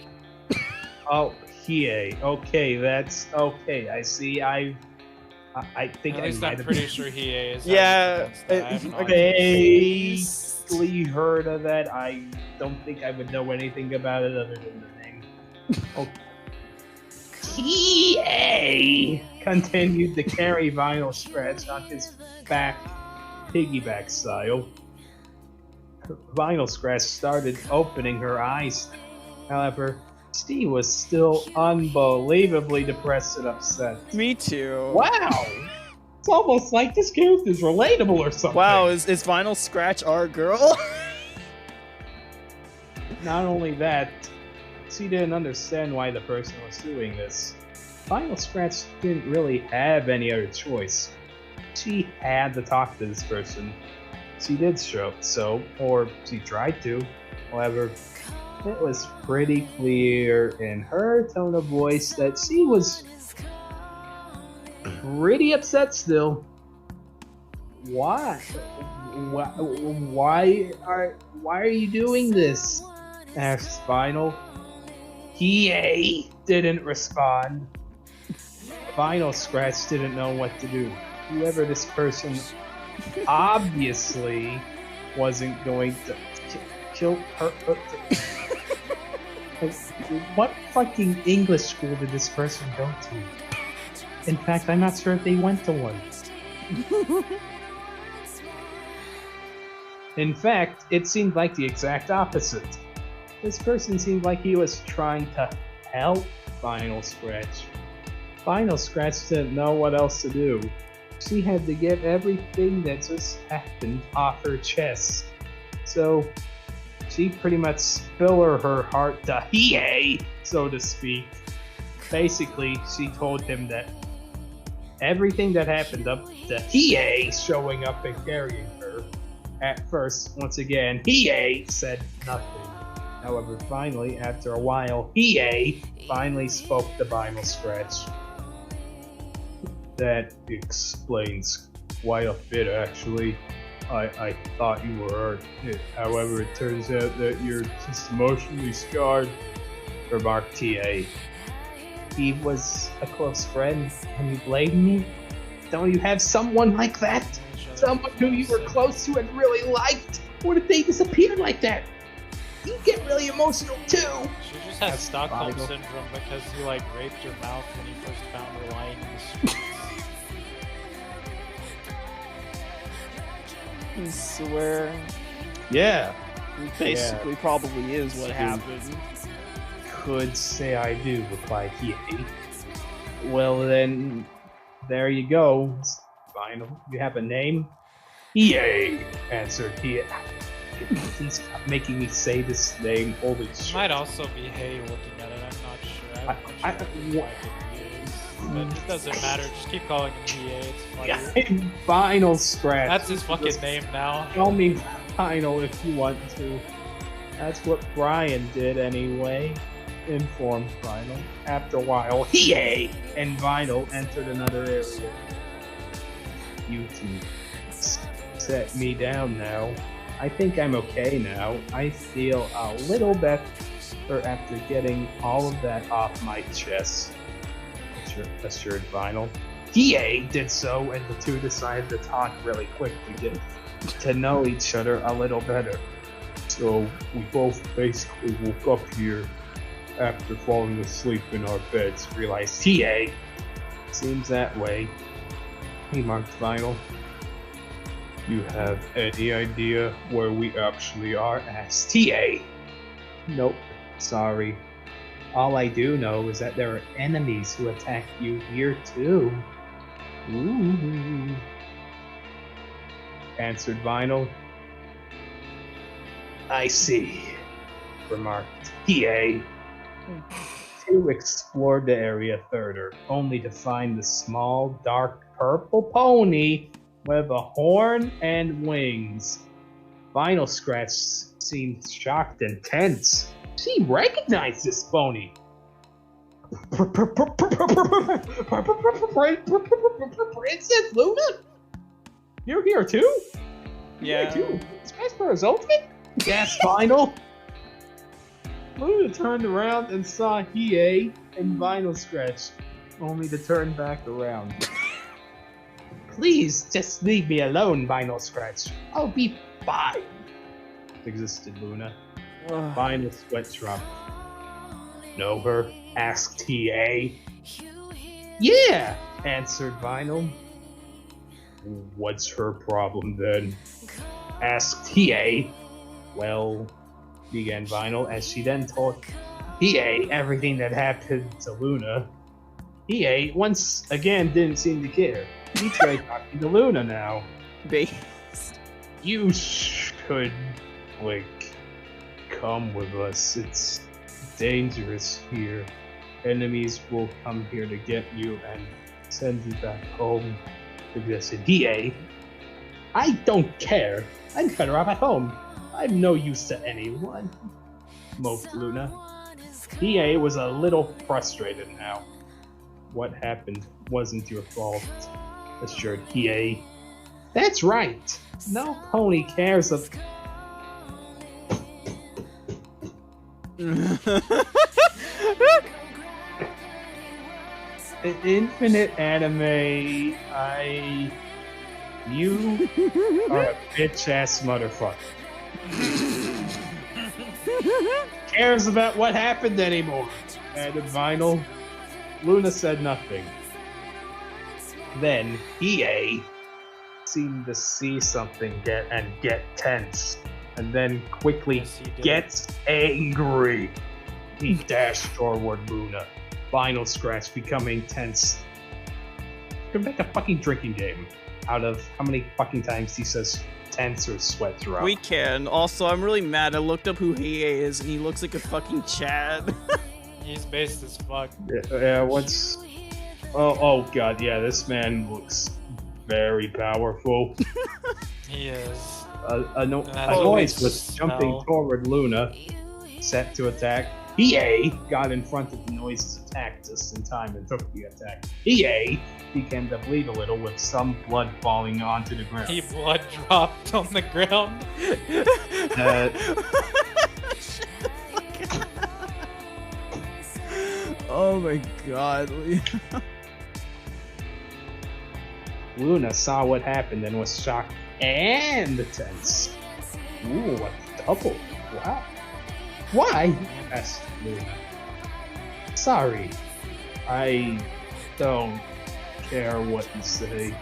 Speaker 3: Oh, Hiei. Okay, that's okay. I see. I think
Speaker 2: At least
Speaker 3: I
Speaker 2: I'm pretty sure Hiei is.
Speaker 1: Yeah,
Speaker 2: I haven't
Speaker 1: okay.
Speaker 3: vaguely heard of that. I don't think I would know anything about it other than the name. Oh. Hiei continued to carry Vinyl Scratch on his back, piggyback style. Vinyl Scratch started opening her eyes. However, She was still unbelievably depressed and upset.
Speaker 1: Me too.
Speaker 3: Wow! It's almost like this character's relatable or something.
Speaker 1: Wow, is Vinyl Scratch our girl?
Speaker 3: Not only that, she didn't understand why the person was doing this. Vinyl Scratch didn't really have any other choice. She had to talk to this person. She did so, or she tried to. However, it was pretty clear in her tone of voice that she was pretty upset still. Why? Why are you doing this? Asked Vinyl. Hiei didn't respond. Vinyl Scratch didn't know what to do. Whoever this person obviously wasn't going to kill her. What fucking English school did this person go to? In fact, I'm not sure if they went to one. In fact, it seemed like the exact opposite. This person seemed like he was trying to help Vinyl Scratch. Vinyl Scratch didn't know what else to do. She had to get everything that just happened off her chest. So, she pretty much spilled her heart to Hiei, so to speak. Basically, she told him that everything that happened up to Hiei showing up and carrying her. At first, once again, Hiei said nothing. However, finally, after a while, Hiei finally spoke to Vinyl Scratch. That explains quite a bit, actually. I thought you were hurt. However, it turns out that you're just emotionally scarred, remarked TA. He was a close friend. Can you blame me? Don't you have someone like that? Someone who you were close to and really liked? What if they disappeared like that? You get really emotional too.
Speaker 2: She just has Stockholm syndrome because you like raped your mouth when you first found her lying in the streets.
Speaker 1: I swear.
Speaker 3: Yeah.
Speaker 1: Basically, probably is what happened.
Speaker 3: Could say I do, replied Hiei. Well then, there you go. Final. You have a name? Hiei, answered Hiei. Please stop making me say this name. Holy shit.
Speaker 2: Might also be Hey looking at it, I'm not sure. I'm not sure why it is. But it doesn't matter, just keep calling him Hey, it's funny.
Speaker 3: Vinyl Scratch.
Speaker 2: That's his fucking name now.
Speaker 3: Call me Vinyl if you want to. That's what Brian did anyway. Informed Vinyl. After a while, Hiei and Vinyl entered another area. You two set me down now. I think I'm okay now. I feel a little better after getting all of that off my chest, assured Vinyl. Hiei did so, and the two decided to talk really quick to know each other a little better. So we both basically woke up here after falling asleep in our beds, realized Hiei. Seems that way, remarked Vinyl. You have any idea where we actually are? Asked TA. Nope, sorry. All I do know is that there are enemies who attack you here too. Ooh. Answered Vinyl. I see, remarked TA. Two explored the area further, only to find the small, dark purple pony with a horn and wings. Vinyl Scratch seemed shocked and tense. She recognized this pony. Princess Luna? You're here too?
Speaker 1: Yeah.
Speaker 3: You're here too? Smash Bros. Ultimate? Yes, Vinyl. Luna turned around and saw Hiei and Vinyl Scratch, only to turn back around. Please, just leave me alone, Vinyl Scratch. I'll be fine, existed Luna. Vinyl Sweat dropped. Know her? Asked TA. Yeah, answered Vinyl. What's her problem then? Asked TA. Well, began Vinyl, as she then told He ate everything that happened to Luna. He ate once again didn't seem to care. He tried talking to Luna now.
Speaker 1: Based.
Speaker 3: You should, come with us. It's dangerous here. Enemies will come here to get you and send you back home. Suggested Hiei. I don't care. I'm better off at home. I'm no use to anyone. Moped Luna. Hiei was a little frustrated now. What happened wasn't your fault, assured Hiei. That's right. No pony cares of. Infinite anime. You are a bitch ass motherfucker. Cares about what happened anymore? Added Vinyl. Luna said nothing. Then Hiei seemed to see something get tense, and then quickly
Speaker 2: Yes, he did.
Speaker 3: gets angry. He dashed toward Luna. Vinyl scratch becoming tense. Go make a fucking drinking game out of how many fucking times he says tense or sweat throughout.
Speaker 1: We can. Also, I'm really mad. I looked up who Hiei is, and he looks like a fucking Chad.
Speaker 2: He's based as fuck.
Speaker 3: Yeah, what's... Oh god, yeah, this man looks very powerful.
Speaker 2: He is.
Speaker 3: A noise
Speaker 2: always
Speaker 3: was jumping
Speaker 2: spell.
Speaker 3: toward Luna, set to attack. Hiei got in front of the noise's attack just in time and took the attack. Hiei began to bleed a little with some blood falling onto the ground.
Speaker 2: He blood dropped on the ground.
Speaker 1: Oh my god.
Speaker 3: Luna saw what happened and was shocked and tense. Ooh, a double. Wow. Why? Asked Luna. Sorry. I don't care what you say.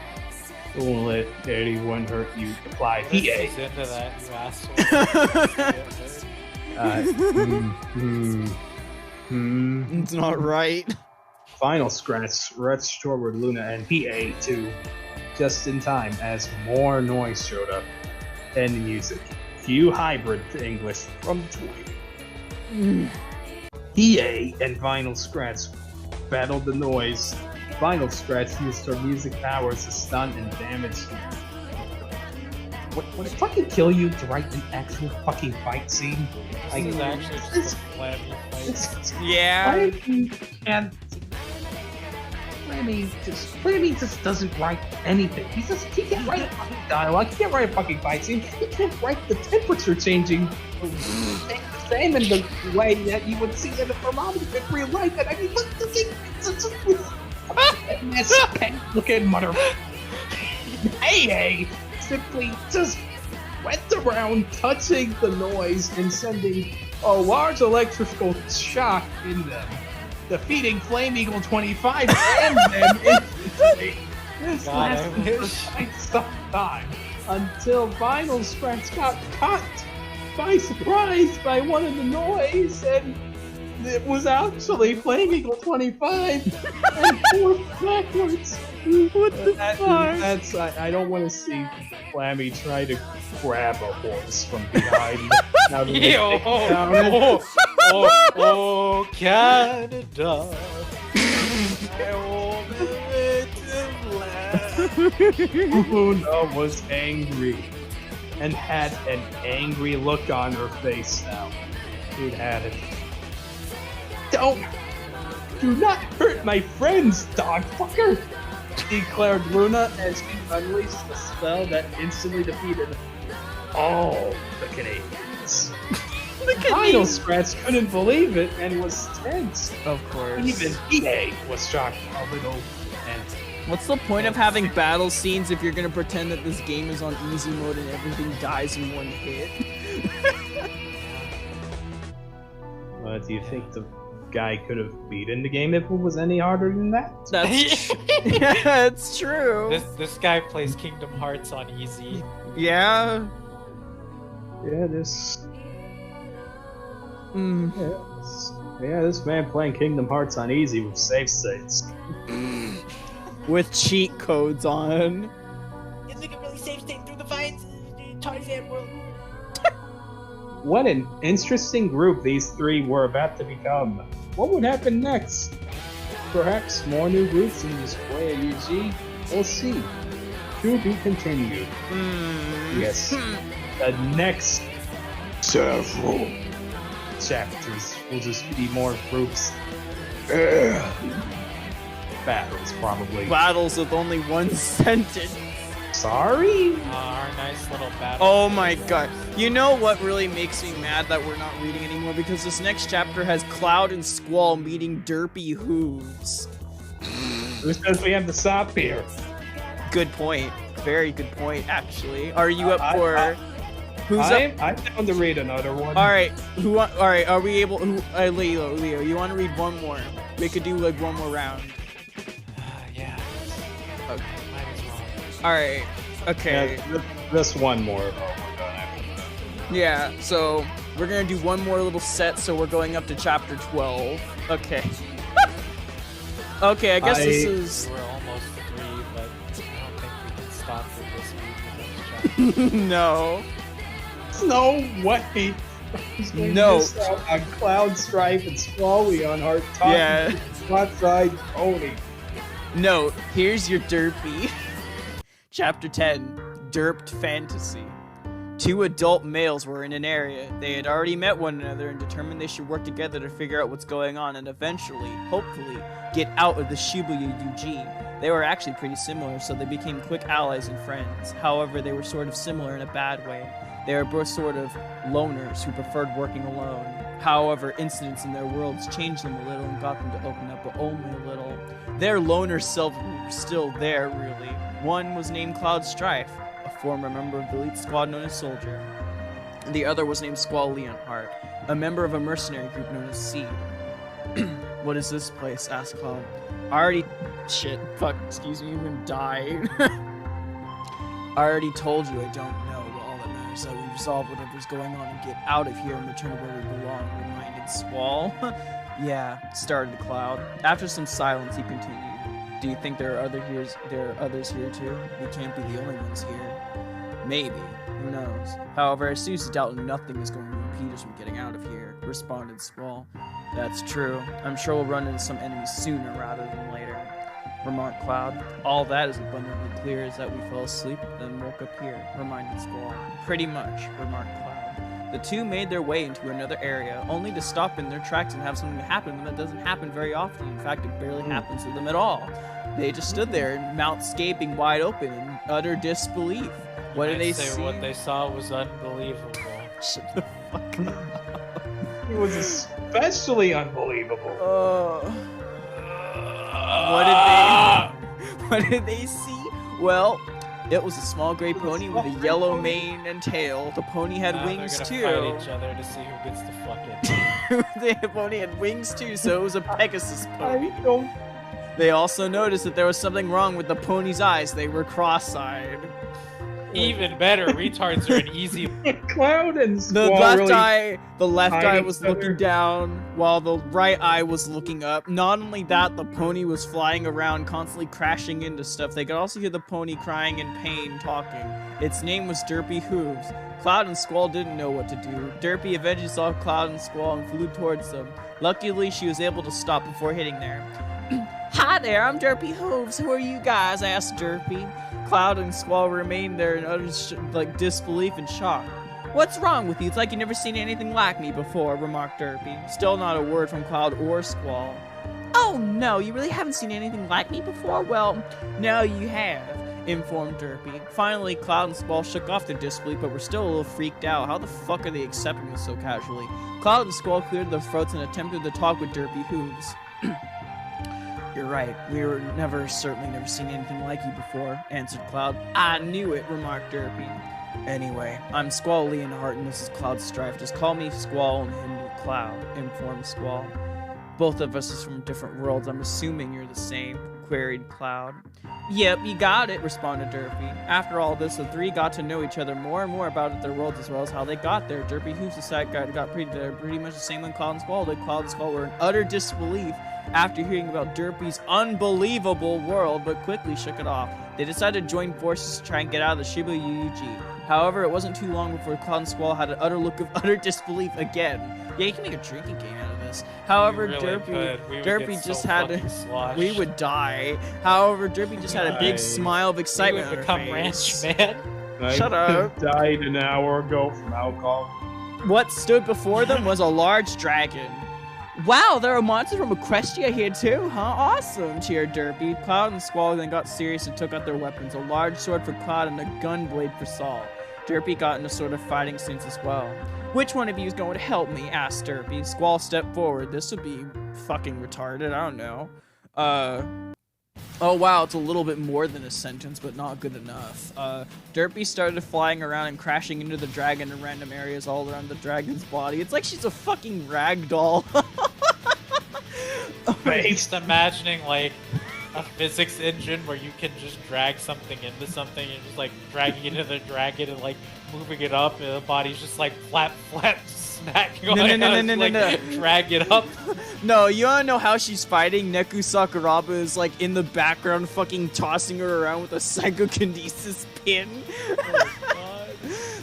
Speaker 3: Don't let anyone hurt you. Replied
Speaker 2: He's
Speaker 3: Hiei.
Speaker 2: into that, you asshole.
Speaker 1: It's not right.
Speaker 3: Final scratch rushed toward Luna and Hiei too, just in time as more noise showed up. And music. Cue hybrid to English from Toy. Hiei and Vinyl Scratch battled the noise. Vinyl Scratch used her music powers to stun and damage him. Would it fucking kill you to write an actual fucking fight scene?
Speaker 2: This is actually just a flammy fight.
Speaker 1: Yeah.
Speaker 3: And Flammy just doesn't write anything. He can't write a fucking dialogue. He can't write a fucking fight scene. He can't write the temperature changing the same in the way that you would see in a thermometer in real life. And I mean, look, the thing, look at mother. Hey, simply just went around touching the noise and sending a large electrical shock in them, defeating Flame Eagle 25 and them instantly. This
Speaker 2: God, I
Speaker 3: lasted for
Speaker 2: wish.
Speaker 3: quite some time until Vinyl Scratch got caught by surprise by one of the noise, and it was actually Flame Eagle 25 and forced backwards.
Speaker 1: What the fuck?
Speaker 3: I don't want to see Flammy try to grab a horse from behind. Now that they
Speaker 2: Yo,
Speaker 3: take it down.
Speaker 2: oh, Canada. I want it to last.
Speaker 3: Luna was angry and had an angry look on her face now. It had it. Do not hurt my friends, dog fucker! Declared Luna as she unleashed a spell that instantly defeated all the Canadians. Final Scratch couldn't believe it and was tense.
Speaker 1: Of course.
Speaker 3: Even EA was shocked a little and
Speaker 1: What's the point of having battle scenes if you're gonna pretend that this game is on easy mode and everything dies in one hit?
Speaker 3: do you think the guy could have beaten the game if it was any harder than that?
Speaker 1: That's yeah, it's true.
Speaker 2: This guy plays Kingdom Hearts on easy.
Speaker 1: Yeah.
Speaker 3: Yeah, this.
Speaker 1: Mm.
Speaker 3: Yeah, Yeah, this man playing Kingdom Hearts on easy with save states.
Speaker 1: With cheat codes on.
Speaker 5: Is it really safe state through the vines? Tarzan world.
Speaker 3: What an interesting group these three were about to become. What would happen next? Perhaps more new groups in Display UG? We'll see. To be continued. Yes. The next several chapters will just be more groups. Battles, probably.
Speaker 1: Battles with only one sentence.
Speaker 3: Sorry?
Speaker 2: Our nice little battle.
Speaker 1: Oh my god. You know what really makes me mad that we're not reading anymore? Because this next chapter has Cloud and Squall meeting Derpy Hooves.
Speaker 3: Who says we have to stop here?
Speaker 1: Good point. Very good point, actually. Are you up for... Who's up?
Speaker 3: I'm down to read another one.
Speaker 1: Alright, alright, are we able... Leo, you want to read one more? We could do, like, one more round.
Speaker 2: Yeah.
Speaker 1: Okay.
Speaker 2: Might as well.
Speaker 1: Alright, okay.
Speaker 3: Yeah, this one more. Oh, we're done after that.
Speaker 1: Yeah, so we're gonna do one more little set, so we're going up to chapter 12. Okay. Okay, I guess this is...
Speaker 2: We're almost 3, but I don't think we can stop with this week with this chapter.
Speaker 1: No.
Speaker 3: No way. He's going to
Speaker 1: No.
Speaker 3: miss out on Cloud, Strife, and Squally on our top
Speaker 1: Yeah.
Speaker 3: flat-side pony.
Speaker 1: Note, here's your derpy. Chapter 10, Derped Fantasy. 2 adult males were in an area. They had already met one another and determined they should work together to figure out what's going on and eventually, hopefully, get out of the Shibuya UG. They were actually pretty similar, so they became quick allies and friends. However, they were sort of similar in a bad way. They were both sort of loners who preferred working alone. However, incidents in their worlds changed them a little and got them to open up, but only a little. Their loner selves were still there, really. One was named Cloud Strife, a former member of the elite squad known as Soldier. The other was named Squall Leonhardt, a member of a mercenary group known as Seed. What is this place? Asked Cloud. Shit, fuck, excuse me, I'm gonna die. I already told you I don't know, but all that matters is that we resolve whatever's going on and get out of here and return to where we belong, reminded Squall. Yeah, started Cloud. After some silence, he continued. Do you think there are others here too? We can't be the only ones here. Maybe. Who knows? However, I seriously doubt nothing is going to impede us from getting out of here, responded Squall. That's true. I'm sure we'll run into some enemies sooner rather than later, remarked Cloud. All that is abundantly clear is that we fell asleep and woke up here, reminded Squall. Pretty much, remarked Cloud. The two made their way into another area, only to stop in their tracks and have something happen to them that doesn't happen very often. In fact, it barely happens to them at all. They just stood there, mouth gaping wide open in utter disbelief. What did they see?
Speaker 2: What they saw was unbelievable.
Speaker 1: Shut the fuck up.
Speaker 3: It was especially unbelievable.
Speaker 1: What did they see? Well, it was a small gray pony with a yellow mane and tail. The pony had wings
Speaker 2: they're
Speaker 1: too.
Speaker 2: gonna fight each other to see who gets to fuck it.
Speaker 1: The pony had wings too, so it was a Pegasus pony.
Speaker 3: I don't.
Speaker 1: They also noticed that there was something wrong with the pony's eyes. They were cross-eyed.
Speaker 2: Even better, retards are an easy.
Speaker 3: Cloud and
Speaker 1: The
Speaker 3: Squall
Speaker 1: left
Speaker 3: really
Speaker 1: eye
Speaker 3: hide
Speaker 1: was
Speaker 3: each other.
Speaker 1: looking down, while the right eye was looking up. Not only that, the pony was flying around, constantly crashing into stuff. They could also hear the pony crying in pain, talking. Its name was Derpy Hooves. Cloud and Squall didn't know what to do. Derpy eventually saw Cloud and Squall and flew towards them. Luckily, she was able to stop before hitting there. Hi there, I'm Derpy Hooves. Who are you guys? Asked Derpy. Cloud and Squall remained there in utter disbelief and shock. What's wrong with you? It's like you've never seen anything like me before, remarked Derpy. Still not a word from Cloud or Squall. Oh no, you really haven't seen anything like me before? Well, now you have, informed Derpy. Finally, Cloud and Squall shook off their disbelief, but were still a little freaked out. How the fuck are they accepting this so casually? Cloud and Squall cleared their throats and attempted to talk with Derpy Hooves. You're right. We were certainly never seen anything like you before, answered Cloud. I knew it, remarked Derpy. Anyway, I'm Squall Leonhardt and this is Cloud Strife. Just call me Squall and him Cloud, informed Squall. Both of us is from different worlds. I'm assuming you're the same, queried Cloud. Yep, you got it, responded Derpy. After all this, the three got to know each other more and more about their worlds as well as how they got there. Derpy, who's the side guy, got pretty much the same when Cloud and Squall did. Cloud and Squall were in utter disbelief after hearing about Derpy's unbelievable world, but quickly shook it off. They decided to join forces to try and get out of the Shibuya UG. However, it wasn't too long before Cloud and Squall had an utter look of utter disbelief again. Yeah, you can make a drinking game out of this. However, Derpy just had to. We would die. However, Derpy just had a big smile of excitement on her
Speaker 2: become
Speaker 1: face.
Speaker 2: Ranch Man.
Speaker 1: Shut up.
Speaker 3: Died an hour ago from alcohol.
Speaker 1: What stood before them was a large dragon. Wow, there are monsters from Equestria here too, huh? Awesome, cheered Derpy. Cloud and Squall then got serious and took out their weapons, a large sword for Cloud and a gun blade for Saul. Derpy got in a sort of fighting stance as well. Which one of you is going to help me? Asked Derpy. Squall stepped forward. This would be fucking retarded, I don't know. Oh wow, it's a little bit more than a sentence, but not good enough. Derpy started flying around and crashing into the dragon in random areas all around the dragon's body. It's like she's a fucking rag doll.
Speaker 2: I'm just imagining like a physics engine where you can just drag something into something and just like dragging it into the dragon and like moving it up and the body's just like flat smacking on it. Drag it up.
Speaker 1: No, you wanna know how she's fighting? Neku Sakuraba is like in the background fucking tossing her around with a psychokinesis pin.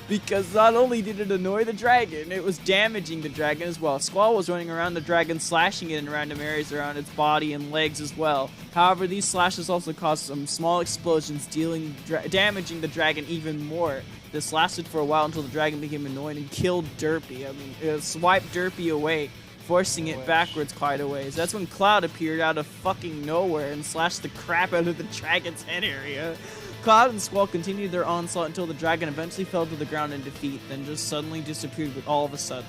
Speaker 1: Because not only did it annoy the dragon, it was damaging the dragon as well. Squall was running around the dragon, slashing it in random areas around its body and legs as well. However, these slashes also caused some small explosions, damaging the dragon even more. This lasted for a while until the dragon became annoyed and killed Derpy. I mean, it swiped Derpy away, forcing it backwards quite a ways. That's when Cloud appeared out of fucking nowhere and slashed the crap out of the dragon's head area. Cloud and Squall continued their onslaught until the dragon eventually fell to the ground in defeat, then just suddenly disappeared with all of a sudden.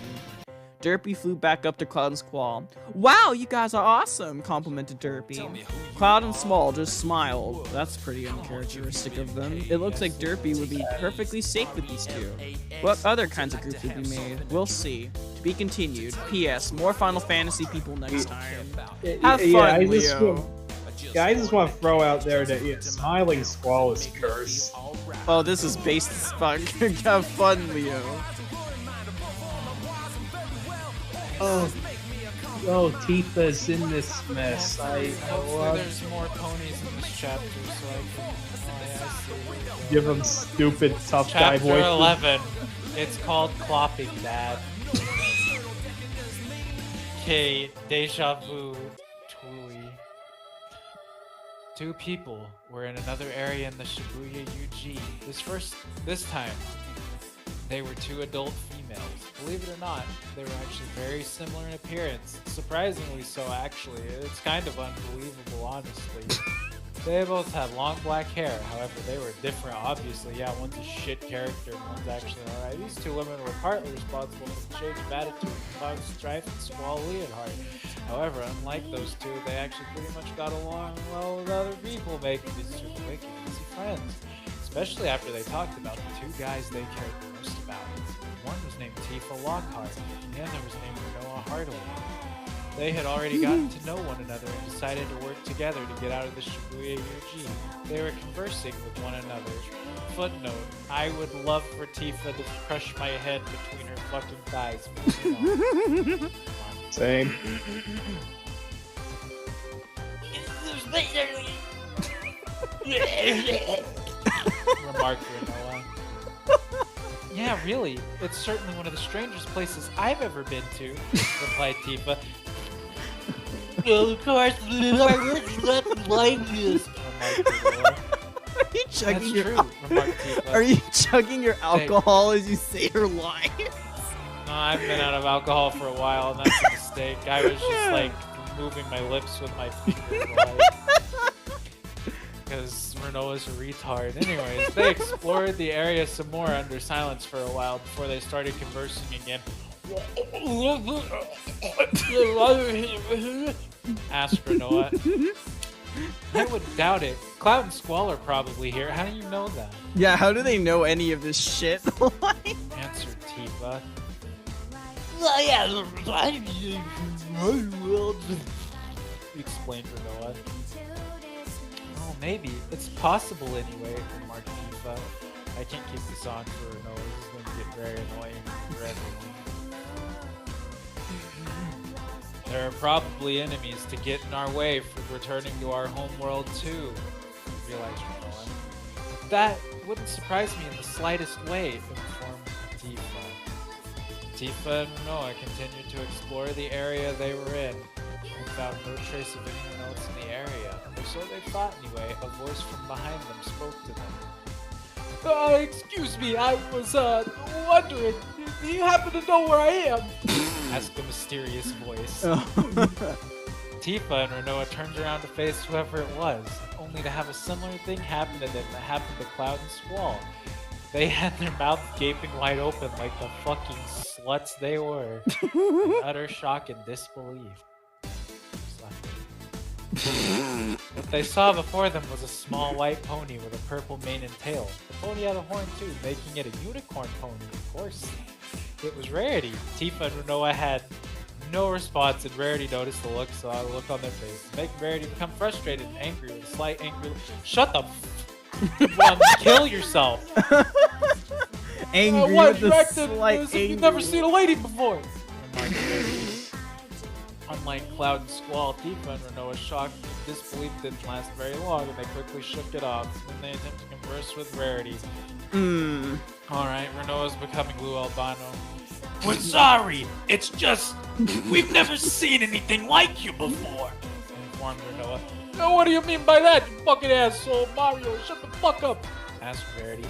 Speaker 1: Derpy flew back up to Cloud and Squall. Wow, you guys are awesome, complimented Derpy. Cloud and Squall just smiled. That's pretty uncharacteristic of them. It looks like Derpy would be perfectly safe with these two. What other kinds of groups would be made? We'll see. To be continued. P.S. More Final Fantasy people next time. Have fun, Leo.
Speaker 3: Yeah, I just want to throw out there that Smiling Squall is cursed.
Speaker 1: Oh, this is based as fuck. Have fun, Leo.
Speaker 3: Oh, Tifa's in this mess.
Speaker 2: Hopefully there's more ponies in this chapter so I can
Speaker 3: give them stupid tough guy voices.
Speaker 2: Chapter 11. It's called Clopping Dad. Okay, Deja Vu. Tui. Two people were in another area in the Shibuya UG. This time, they were two adult females. Believe it or not, they were actually very similar in appearance. Surprisingly so, actually. It's kind of unbelievable, honestly. They both had long black hair, however, they were different, obviously. Yeah, one's a shit character and one's actually alright. These two women were partly responsible for the change of attitude of Cloud Strife and Squall Leonhardt. However, unlike those two, they actually pretty much got along well with other people, making these two quick and easy friends. Especially after they talked about the two guys they cared the most about. One was named Tifa Lockhart, and the other was named Noah Hardaway. They had already gotten to know one another and decided to work together to get out of the Shibuya UG. They were conversing with one another. Footnote, I would love for Tifa to crush my head between her fucking thighs.
Speaker 3: Same.
Speaker 2: Remarked Noah. Yeah, really. It's certainly one of the strangest places I've ever been to, replied Tifa. Well, of course, not like this.
Speaker 1: Are you chugging your alcohol as you say your lines?
Speaker 2: No, I've been out of alcohol for a while, and that's a mistake. I was just like moving my lips with my finger. Because Renault's a retard. Anyways, they explored the area some more under silence for a while before they started conversing again. Asked Renault. I would doubt it. Cloud and Squall are probably here. How do you know that?
Speaker 1: Yeah, how do they know any of this shit?
Speaker 2: Answered Tifa. Explained Renault. Maybe. It's possible anyway, remarked Tifa. I can't keep this on for no, this is going to get very annoying for everyone. There are probably enemies to get in our way from returning to our home world too, realized Rinoa. That wouldn't surprise me in the slightest way, informed Tifa. Tifa and Rinoa continued to explore the area they were in and found no trace of anyone else in the area, or so they thought anyway. A voice from behind them spoke to them.
Speaker 5: Excuse me, I was, wondering, do you happen to know where I am?
Speaker 2: Asked a mysterious voice. Tifa and Rinoa turned around to face whoever it was, only to have a similar thing happen to them that happened to Cloud and Squall. They had their mouths gaping wide open like the fucking sluts they were, in utter shock and disbelief. What they saw before them was a small white pony with a purple mane and tail. The pony had a horn too, making it a unicorn pony, of course. It was Rarity. Tifa and Rinoa had no response, and Rarity noticed the look on their face, making Rarity become frustrated and angry with a slight angry look. Shut the kill yourself!
Speaker 1: Angry
Speaker 5: What
Speaker 1: with the
Speaker 5: directed
Speaker 1: slight
Speaker 5: as if you've
Speaker 1: angry.
Speaker 5: never seen a lady before?
Speaker 2: Remarked Rarity. Unlike Cloud and Squall, Tifa and Rinoa's shock and disbelief didn't last very long, and they quickly shook it off. Then they attempted to converse with Rarity. Alright, Rinoa's becoming blue albino.
Speaker 5: We're sorry. It's just we've never seen anything like you before.
Speaker 2: Informed Rinoa.
Speaker 5: Now, what do you mean by that, you fucking asshole, Mario? Shut the fuck up.
Speaker 2: Asked Rarity.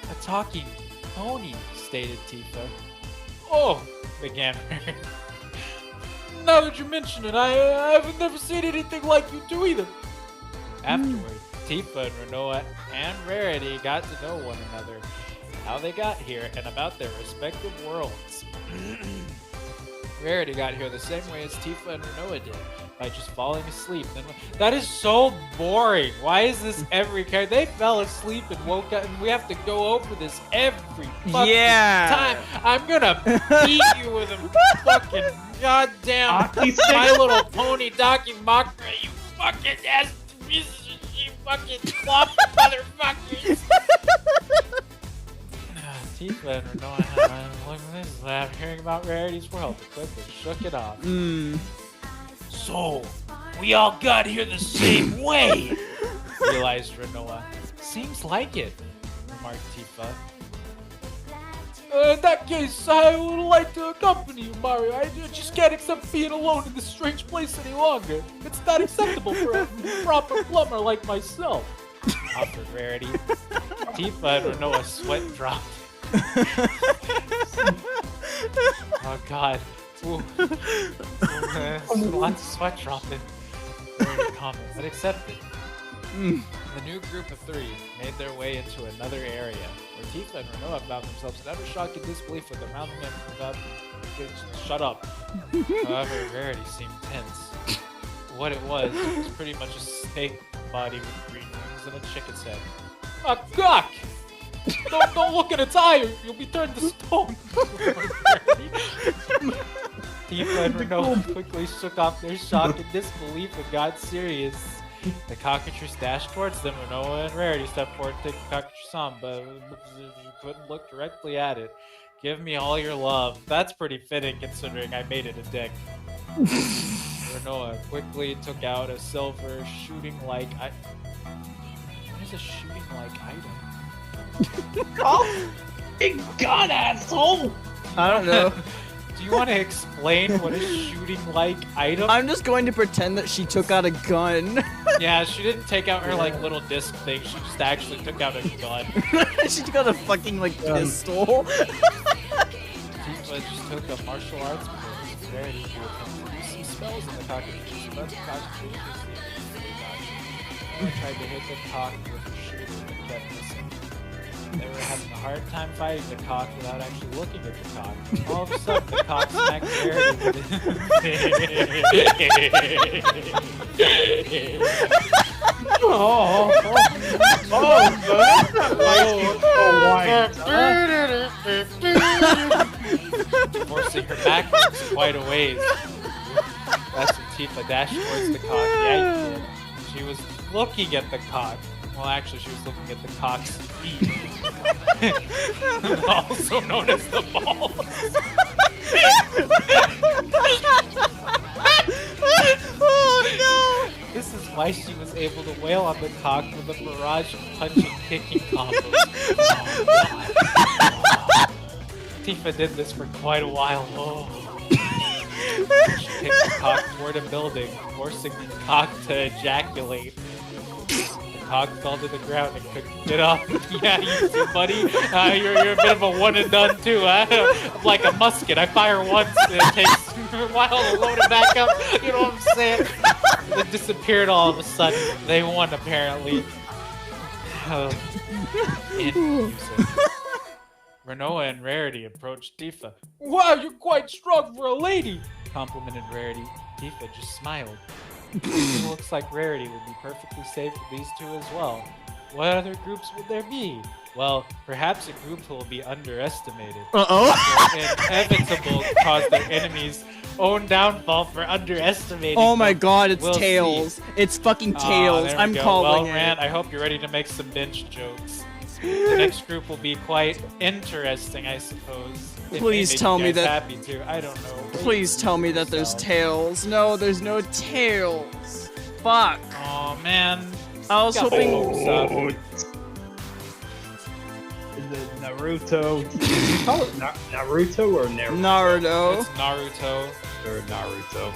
Speaker 2: A talking pony, stated Tifa.
Speaker 5: Oh,
Speaker 2: Began Rarity.
Speaker 5: now that you mention it, I've never seen anything like you two either.
Speaker 2: Afterward, Tifa and Rinoa and Rarity got to know one another, how they got here, and about their respective worlds. Rarity got here the same way as Tifa and Rinoa did, by just falling asleep. That is so boring. Why is this every character? They fell asleep and woke up, and we have to go over this every fucking time. I'm gonna beat you with a fucking goddamn My Little Pony documentary, you fucking ass pieces, you fucking flop motherfuckers. Tifa and Rinoa had look at this laugh hearing about Rarity's world, but quickly shook it off.
Speaker 5: So, we all got here the same way.
Speaker 2: Realized Rinoa. Seems like it, remarked Tifa.
Speaker 5: In that case, I would like to accompany you, Mario. I just can't accept being alone in this strange place any longer. It's not acceptable for a proper plumber like myself.
Speaker 2: Offered Rarity. Tifa and Rinoa's sweat dropped. Oh god. Ooh. Lots of sweat dropping. Rarity comment, but accepted. The new group of three made their way into another area, where Tifa and Rinoa found themselves in utter shock and disbelief with their mouth without shut up. However, Rarity seemed tense. What it was pretty much a snake body with green wings and a chicken's head.
Speaker 5: A cock! Don't look at its eye, you'll be turned to stone.
Speaker 2: Tifa and Rinoa quickly shook off their shock and disbelief and got serious. The cockatrice dashed towards them. Rinoa and Rarity stepped forward to take the cockatrice on, but you couldn't look directly at it. Give me all your love. That's pretty fitting considering I made it a dick. Rinoa quickly took out a silver shooting-like item. What is a shooting-like item?
Speaker 3: Oh, God, asshole!
Speaker 1: I don't know.
Speaker 2: Do you want to explain what a shooting-like item?
Speaker 1: I'm just going to pretend that she took out a gun.
Speaker 2: Yeah, she didn't take out her like little disc thing. She just actually took out a gun.
Speaker 1: She took out a fucking like pistol.
Speaker 2: Tifa just took a martial arts course. Rarity to attempt to use some spells in the cockatrice, but the cockatrice tried to hit the cock with a shooter but kept missing. They were having a hard time fighting the cock without actually looking at the cock. All of a sudden, the cock smacked Rarity with it. Forcing her backwards quite a ways. That's when Tifa dashed towards the cock. Yeah, you did. She She was looking at the cock. Well, actually, she was looking at the cock's feet. Also known as the balls.
Speaker 1: Oh
Speaker 2: This is why she was able to wail on the cock with a barrage of punching, kicking combos. Tifa did this for quite a while. She kicked the cock toward a building, forcing the cock to ejaculate. The cock fell to the ground and couldn't get up. Yeah, you too, buddy. You're a bit of a one and done too. I'm like a musket. I fire once, and it takes a while to load it back up. You know what I'm saying? It disappeared all of a sudden. They won, apparently. Renoa and Rarity approached Tifa. Wow, you're quite strong for a lady! Complimented Rarity. Tifa just smiled. It looks like Rarity would be perfectly safe with these two as well. What other groups would there be? Well, perhaps a group will be underestimated. Inevitable cause their enemies' own downfall for underestimating
Speaker 1: Oh my
Speaker 2: them.
Speaker 1: god, it's
Speaker 2: We'll
Speaker 1: Tails.
Speaker 2: see.
Speaker 1: It's fucking Tails.
Speaker 2: There we
Speaker 1: I'm
Speaker 2: go.
Speaker 1: calling
Speaker 2: well,
Speaker 1: it.
Speaker 2: Rant, I hope you're ready to make some bench jokes. The next group will be quite interesting, I suppose. It may
Speaker 1: Please
Speaker 2: make
Speaker 1: tell
Speaker 2: you
Speaker 1: me
Speaker 2: guys
Speaker 1: that-
Speaker 2: happy too. I don't know.
Speaker 1: Please tell me that there's Tails. No, there's no Tails. Fuck.
Speaker 2: Oh man.
Speaker 1: I was
Speaker 2: Got
Speaker 1: hoping.
Speaker 3: Oh, the Naruto. Did you call it Naruto or Naruto?
Speaker 1: Naruto.
Speaker 2: It's Naruto.
Speaker 3: Or Naruto.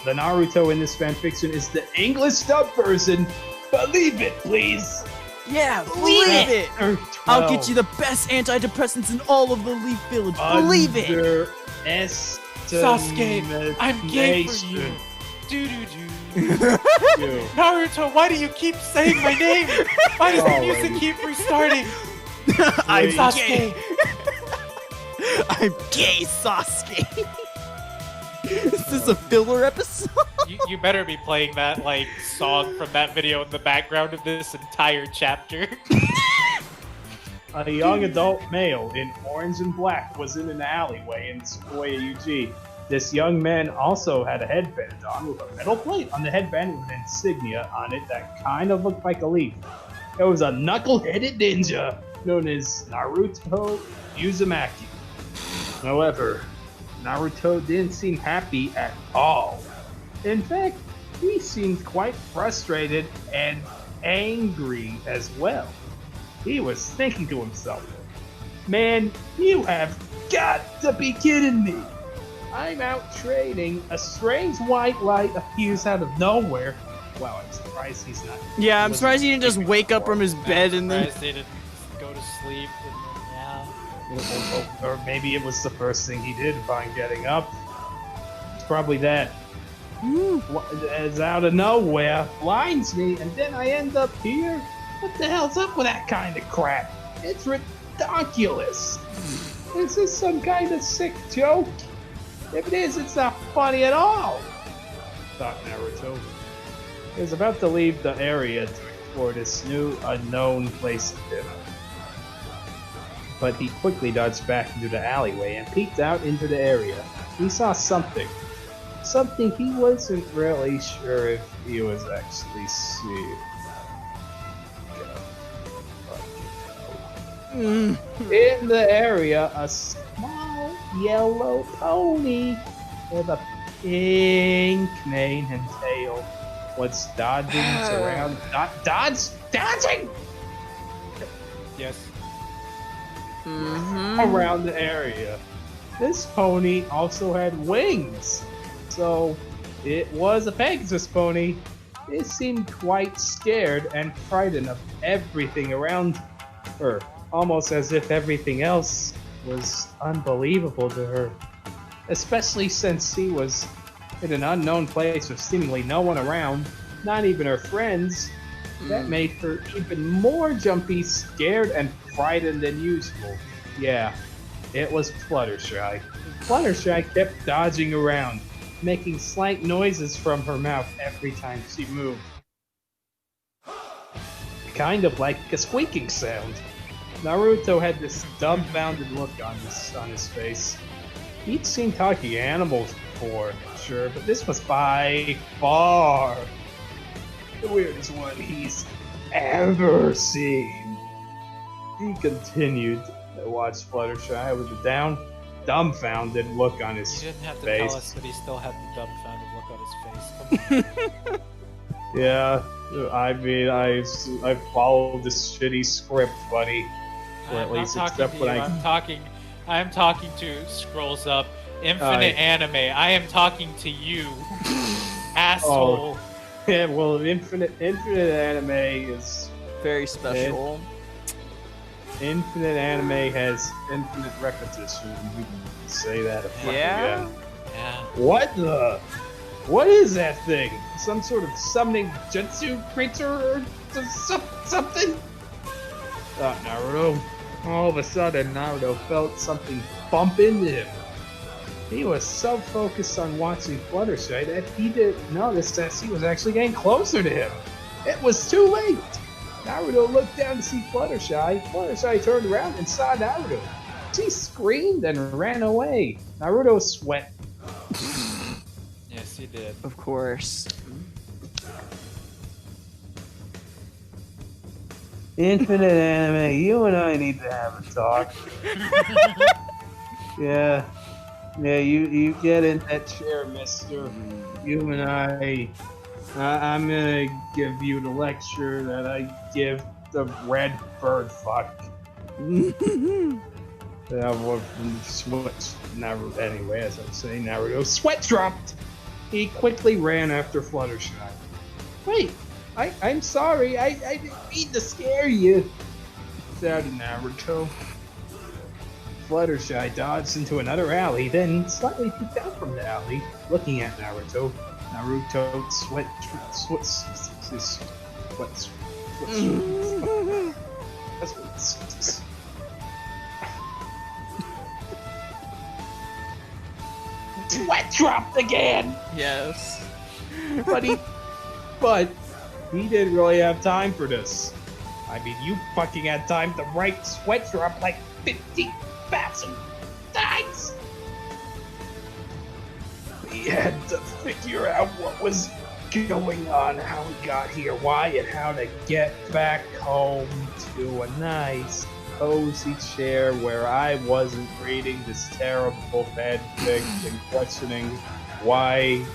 Speaker 3: The Naruto in this fanfiction is the English dub version. Believe it, please.
Speaker 1: Yeah, believe it.
Speaker 3: Or
Speaker 1: I'll get you the best antidepressants in all of the Leaf Village. Believe it.
Speaker 2: Sasuke, I'm gay for you. Do. Naruto, why do you keep saying my name? Why does the music keep restarting?
Speaker 1: I'm
Speaker 2: Sasuke.
Speaker 1: gay. I'm gay, Sasuke. Is this a filler episode?
Speaker 2: You better be playing that like song from that video in the background of this entire chapter.
Speaker 3: A young adult male in orange and black was in an alleyway in Shibuya, UG. This young man also had a headband on with a metal plate on the headband with an insignia on it that kind of looked like a leaf. It was a knuckle-headed ninja known as Naruto Uzumaki. However, Naruto didn't seem happy at all. In fact, he seemed quite frustrated and angry as well. He was thinking to himself, "Man, you have got to be kidding me! I'm out training, a strange white light appears out of nowhere." Wow, I'm surprised he's not.
Speaker 1: Yeah, I'm surprised he didn't just wake up from his bed and then.
Speaker 2: Surprised they didn't go to sleep and yeah.
Speaker 3: Or maybe it was the first thing he did upon getting up. It's probably that. As out of nowhere, blinds me, and then I end up here? What the hell's up with that kind of crap? It's ridiculous. Is this some kind of sick joke? If it is, it's not funny at all, thought Naruto. He was about to leave the area to explore this new, unknown place of dinner. But he quickly dodged back into the alleyway and peeked out into the area. He saw something. Something he wasn't really sure if he was actually seeing. In the area, a small yellow pony with a pink mane and tail was dodging around. Dodging
Speaker 2: Yes.
Speaker 3: around the area. This pony also had wings, so it was a Pegasus pony. It seemed quite scared and frightened of everything around her, almost as if everything else was unbelievable to her, especially since she was in an unknown place with seemingly no one around, not even her friends. That made her even more jumpy, scared, and frightened than usual. Yeah, it was Fluttershy. Fluttershy kept dodging around, making slight noises from her mouth every time she moved. Kind of like a squeaking sound. Naruto had this dumbfounded look on his face. He'd seen talking animals before, sure, but this was by far The weirdest one he's ever seen. He continued to watch Fluttershy with a dumbfounded look on his
Speaker 2: You didn't have to
Speaker 3: face.
Speaker 2: tell us that he still had the dumbfounded look on his face. Come on.
Speaker 3: Yeah, I mean, I followed this shitty script, buddy. Or at
Speaker 2: I'm not
Speaker 3: least
Speaker 2: talking
Speaker 3: except
Speaker 2: to
Speaker 3: when
Speaker 2: you. I'm talking to Scrolls Up, Infinite Anime. I am talking to you, asshole.
Speaker 3: Yeah, well, Infinite Anime is
Speaker 1: Very special.
Speaker 3: Infinite Anime has infinite repetition. We can say that a fucking
Speaker 1: Yeah?
Speaker 3: again.
Speaker 2: Yeah.
Speaker 3: What is that thing? Some sort of summoning jutsu creature or something? Naruto. All of a sudden, Naruto felt something bump into him. He was so focused on watching Fluttershy that he didn't notice that she was actually getting closer to him. It was too late. Naruto looked down to see Fluttershy. Fluttershy turned around and saw Naruto. She screamed and ran away. Naruto sweat.
Speaker 2: Yes, he did.
Speaker 1: Of course.
Speaker 3: Infinite Anime, you and I need to have a talk. Yeah, you get in that chair, mister. You and I'm gonna give you the lecture that I give the red bird fuck. Anyway, as I was saying, Naruto sweat dropped. He quickly ran after Fluttershy. Wait, I'm sorry, I didn't mean to scare you, shouted Naruto. Fluttershy dodged into another alley, then slightly peeked out from the alley, looking at Naruto. Naruto sweat. Sweat dropped again!
Speaker 1: Yes.
Speaker 3: But he didn't really have time for this. I mean, you fucking had time to write sweat drop like 50,000 times! He had to figure out what was going on, how he got here, why, and how to get back home to a nice, cozy chair where I wasn't reading this terrible fanfic and questioning why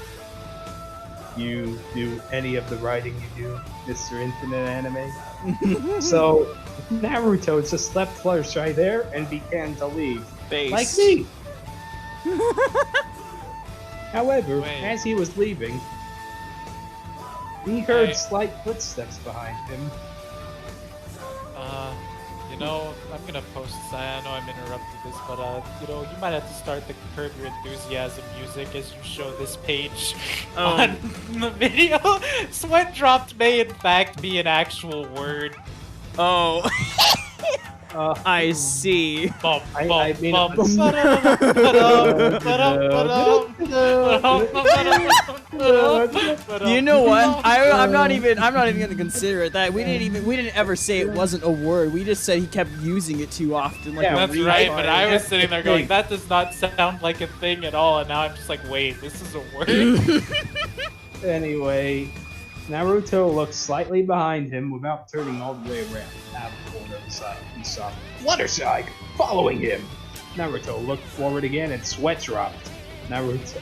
Speaker 3: you do any of the writing you do, Mr. Infinite Anime. So, Naruto just left Fluttershy there and began to leave.
Speaker 1: Base.
Speaker 3: Like me! However,
Speaker 2: Wait.
Speaker 3: as he was leaving, he heard slight footsteps behind him.
Speaker 2: You know, I'm gonna post. I know I'm interrupted this, but you know, you might have to start the Curb Your Enthusiasm music as you show this page on the video. Sweat dropped may in fact be an actual word.
Speaker 1: Oh. I see.
Speaker 2: Bum,
Speaker 3: I mean,
Speaker 2: bum,
Speaker 3: it's-
Speaker 1: You know what? I'm not even gonna consider it that we didn't ever say it wasn't a word. We just said he kept using it too often. Like
Speaker 3: Yeah,
Speaker 1: a
Speaker 2: That's right,
Speaker 1: retard.
Speaker 2: but I was sitting there going, that does not sound like a thing at all, and now I'm just like, wait, this is a word?
Speaker 3: Anyway, Naruto looked slightly behind him without turning all the way around. Out of the corner of his eye, he saw Fluttershy following him. Naruto looked forward again and sweat dropped. Naruto,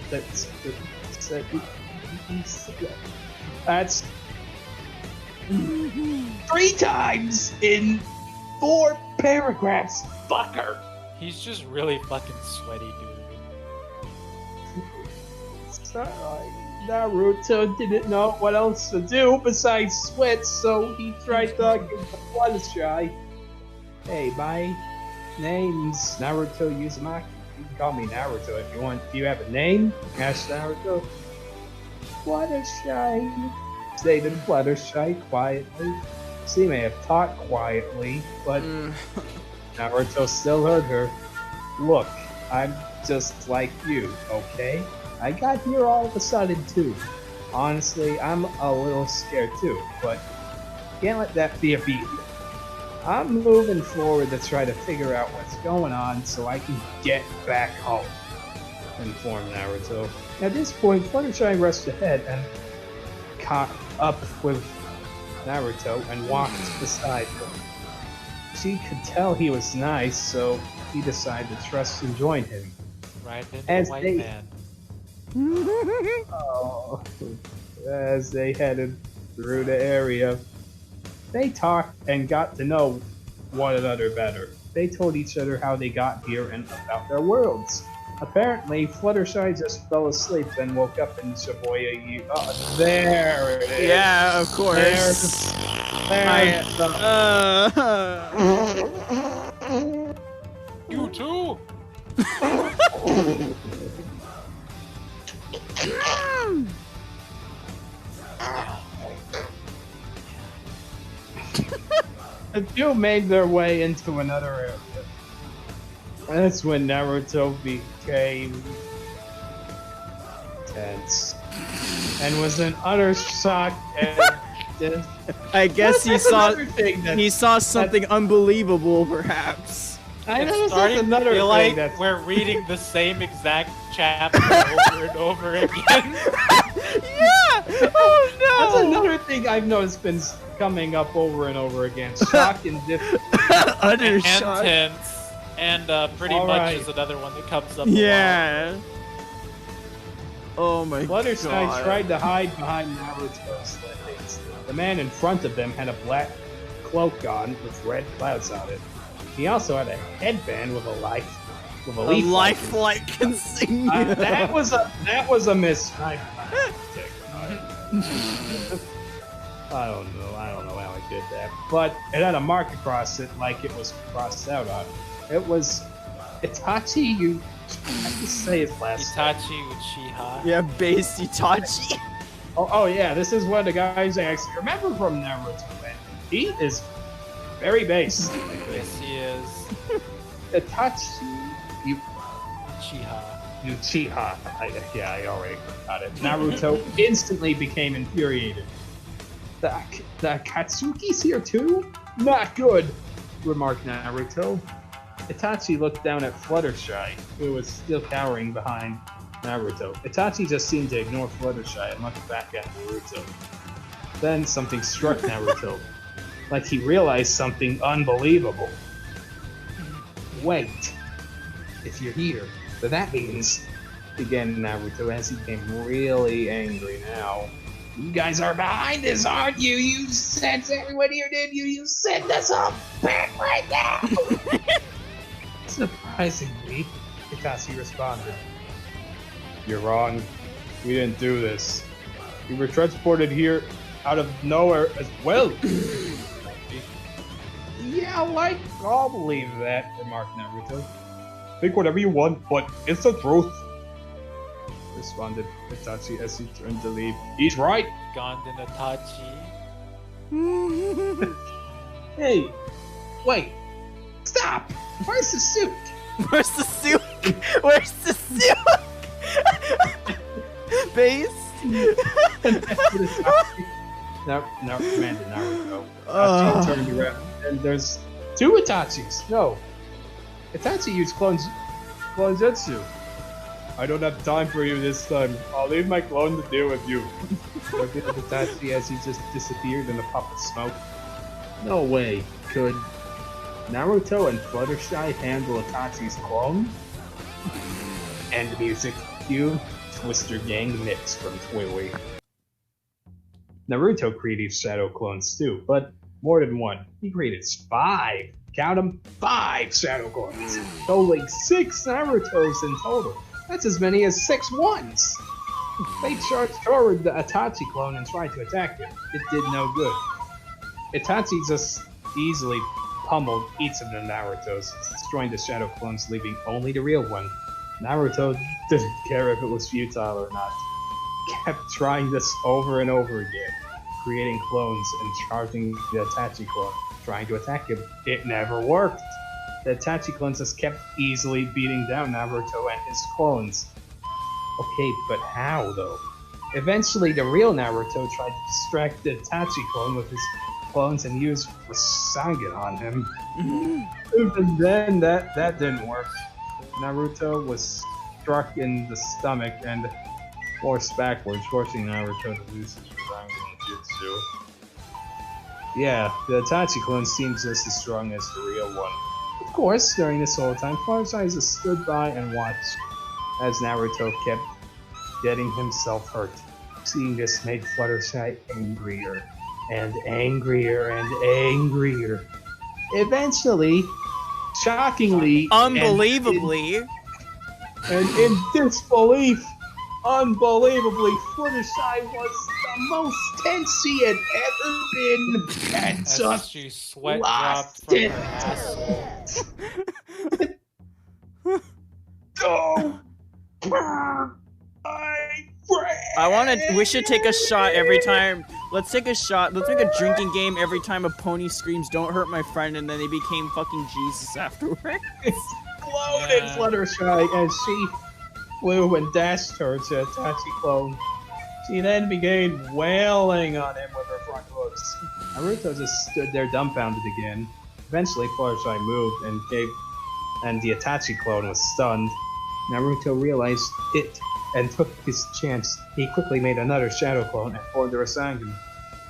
Speaker 3: that's 3 times in 4 paragraphs, fucker.
Speaker 2: He's just really fucking sweaty, dude.
Speaker 3: Naruto didn't know what else to do besides sweat, so he tried talking to Fluttershy. Hey, my name's Naruto Uzumaki. You can call me Naruto if you want. Do you have a name? Asked Naruto. Fluttershy, stated Fluttershy quietly. She may have talked quietly, but Naruto still heard her. Look, I'm just like you, okay? I got here all of a sudden too. Honestly, I'm a little scared too, but can't let that be a beat. I'm moving forward to try to figure out what's going on so I can get back home, informed Naruto. At this point, Fluttershy rushed ahead and up with Naruto and walked beside him. She could tell he was nice, so he decided to trust and join him.
Speaker 2: Right into
Speaker 3: As
Speaker 2: a white
Speaker 3: they-
Speaker 2: man.
Speaker 3: Oh, as they headed through the area, they talked and got to know one another better. They told each other how they got here and about their worlds. Apparently, Fluttershy just fell asleep and woke up in Shibuya. Oh, there it is.
Speaker 1: Yeah, of course.
Speaker 3: There's
Speaker 2: You too?
Speaker 3: The two made their way into another area. That's when Naruto became tense and was in utter shock. And
Speaker 1: I guess he saw
Speaker 3: thing that
Speaker 1: he saw something unbelievable, perhaps.
Speaker 3: I know
Speaker 2: It's starting
Speaker 3: that's
Speaker 2: to
Speaker 3: another
Speaker 2: feel
Speaker 3: thing
Speaker 2: like
Speaker 3: that's
Speaker 2: we're reading the same exact chapter over and over again.
Speaker 1: Yeah. Oh
Speaker 3: that's
Speaker 1: no.
Speaker 3: another thing I've noticed been coming up over and over again. Shock and different.
Speaker 1: Utter
Speaker 2: And
Speaker 1: shock.
Speaker 2: tense. And pretty
Speaker 3: All
Speaker 2: much
Speaker 3: right.
Speaker 2: is another one that comes up a lot.
Speaker 1: Yeah. Oh my
Speaker 3: Fluttershy
Speaker 1: god.
Speaker 3: tried to hide behind Naruto's legs. The man in front of them had a black cloak on with red clouds on it. He also had a headband with a leaf
Speaker 1: A
Speaker 3: on it.
Speaker 1: lifelike insignia.
Speaker 3: That was a mistype. I don't know how I did that, but it had a mark across it, like it was crossed out on it. It was Itachi. I have to say his last name.
Speaker 2: Itachi Uchiha.
Speaker 1: Yeah, base Itachi.
Speaker 3: Oh yeah, this is one of the guys I actually remember from Naruto. And he is very base.
Speaker 2: Yes, he is.
Speaker 3: Itachi
Speaker 2: Uchiha.
Speaker 3: Uchiha. I already got it. Naruto instantly became infuriated. The Akatsuki's here too? Not good, remarked Naruto. Itachi looked down at Fluttershy, who was still cowering behind Naruto. Itachi just seemed to ignore Fluttershy and looked back at Naruto. Then something struck Naruto, like he realized something unbelievable. Wait, if you're here, then that means, began Naruto as he became really angry now. You guys are behind this, aren't you? You sent everyone here, didn't you? You sent us all back right now! Surprisingly, Itachi responded. You're wrong. We didn't do this. We were transported here out of nowhere as well. Yeah, like, I'll believe that, remarked Naruto. Think whatever you want, but it's the truth, responded Itachi as he turned to leave. He's right.
Speaker 2: Ganden Itachi.
Speaker 3: Hey, wait. Stop. Where's the suit?
Speaker 1: Where's the suit? Where's the suit? Base?
Speaker 3: No, commanded Naruto. Itachi turned around, and there's two Itachis. No. Itachi used clone-jutsu. I don't have time for you this time. I'll leave my clone to deal with you. Looked at Itachi as he just disappeared in a puff of smoke. No way. Could Naruto and Fluttershy handle Itachi's clone? End music. Cue Twister Gang mix from Twiwi. Naruto created shadow clones too, but more than one. He created 5. Count them, 5 shadow clones. Totaling 6 Narutos in total. That's as many as 6 ones. They charged forward the Itachi clone and tried to attack it. It did no good. Itachi just easily pummeled each of the Narutos, destroying the shadow clones, leaving only the real one. Naruto didn't care if it was futile or not. He kept trying this over and over again, creating clones and charging the Itachi clone, trying to attack him. It never worked. The Itachi clones just kept easily beating down Naruto and his clones. Okay, but how though? Eventually, the real Naruto tried to distract the Itachi clone with his clones and used Rasengan on him. Even then, that didn't work. Naruto was struck in the stomach and forced backwards, forcing Naruto to lose his Rasengan jutsu. do. Yeah, the Itachi clone seems just as strong as the real one. Of course, during this whole time, Fluttershy just stood by and watched as Naruto kept getting himself hurt. Seeing this made Fluttershy angrier and angrier and angrier. Eventually, shockingly,
Speaker 1: Unbelievably.
Speaker 3: and in disbelief, unbelievably, Fluttershy was the most tense he had ever been, and
Speaker 2: As
Speaker 3: just
Speaker 2: she sweat
Speaker 3: lost
Speaker 2: dropped from
Speaker 3: it.
Speaker 2: her asshole.
Speaker 3: Oh,
Speaker 1: We should take a shot every time. Let's take a shot. Let's make a drinking game every time a pony screams, "Don't hurt my friend," and then they became fucking Jesus afterwards.
Speaker 3: Exploded
Speaker 2: Yeah.
Speaker 3: Fluttershy as she flew and dashed towards the Itachi clone. She then began wailing on him with her front hooks. Naruto just stood there dumbfounded again. Eventually, Fluttershy moved and the Itachi clone was stunned. Naruto realized it and took his chance. He quickly made another shadow clone and formed a Rasengan.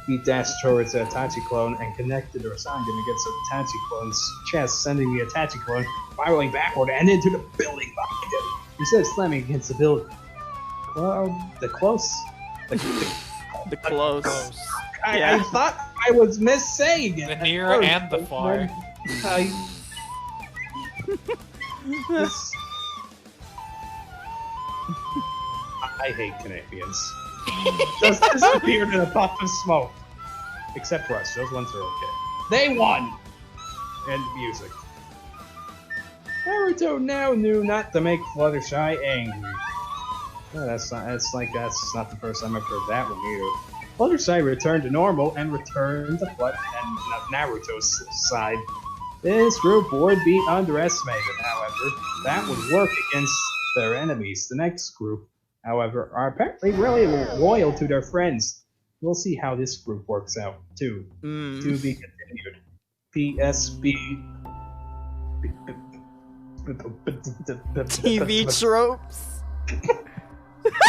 Speaker 3: He dashed towards the Itachi clone and connected the Rasengan against the Itachi clone's chest, sending the Itachi clone spiraling backward and into the building behind him. Instead of slamming against the building, the close.
Speaker 1: The close.
Speaker 2: Close.
Speaker 3: I
Speaker 1: Yeah.
Speaker 3: thought I was missaying it.
Speaker 2: The
Speaker 3: at
Speaker 2: near
Speaker 3: first,
Speaker 2: and the
Speaker 3: but
Speaker 2: far.
Speaker 3: then this- I hate Canadians. Just disappeared in a puff of smoke. Except Rush, those ones are okay. They won! End music. Naruto now knew not to make Fluttershy angry. Oh, that's not the first time I've heard that one either. Fluttershy returned to normal and returned to Naruto's side. This group would be underestimated, however. That would work against their enemies. The next group, however, are apparently really loyal to their friends. We'll see how this group works out, too. To be continued. PSB.
Speaker 1: TV tropes.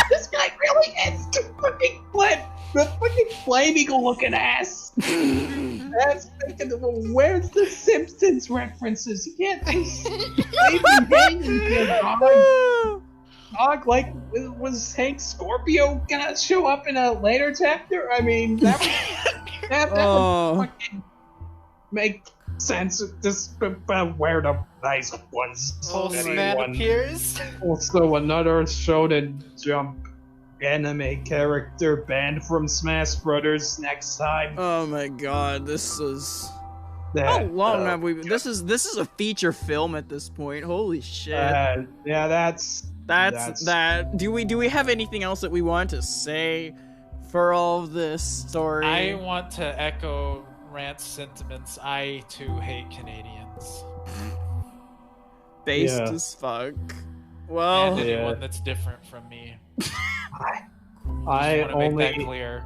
Speaker 3: This guy really is the fucking flame eagle looking ass. That's making where's the Simpsons references? You can't just leave me hanging here, dog. Dog, like, was Hank Scorpio gonna show up in a later chapter? I mean, that would fucking make sense. Just where the nice ones.
Speaker 2: Postman appears.
Speaker 3: Also, another Shonen Jump anime character banned from Smash Brothers next time.
Speaker 1: Oh my god, this is.
Speaker 3: That,
Speaker 1: How long have we? This is a feature film at this point. Holy shit.
Speaker 3: Yeah, that's
Speaker 1: that. Do we have anything else that we want to say for all of this story?
Speaker 2: I want to echo Rant's sentiments. I too hate Canadians.
Speaker 1: Based
Speaker 3: Yeah.
Speaker 1: as fuck. Well,
Speaker 2: And
Speaker 3: Yeah.
Speaker 2: anyone that's different from me.
Speaker 3: I
Speaker 2: Just want to make that
Speaker 3: only
Speaker 2: clear.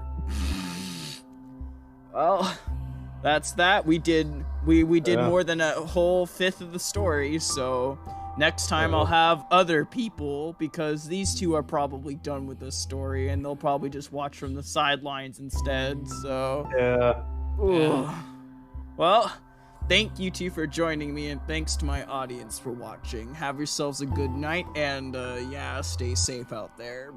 Speaker 1: well, that's that. We did
Speaker 3: Yeah.
Speaker 1: more than a whole fifth of the story. So next time
Speaker 3: Yeah.
Speaker 1: I'll have other people because these two are probably done with this story and they'll probably just watch from the sidelines instead. So. Ugh. Well, thank you two for joining me, and thanks to my audience for watching. Have yourselves a good night, and yeah, stay safe out there.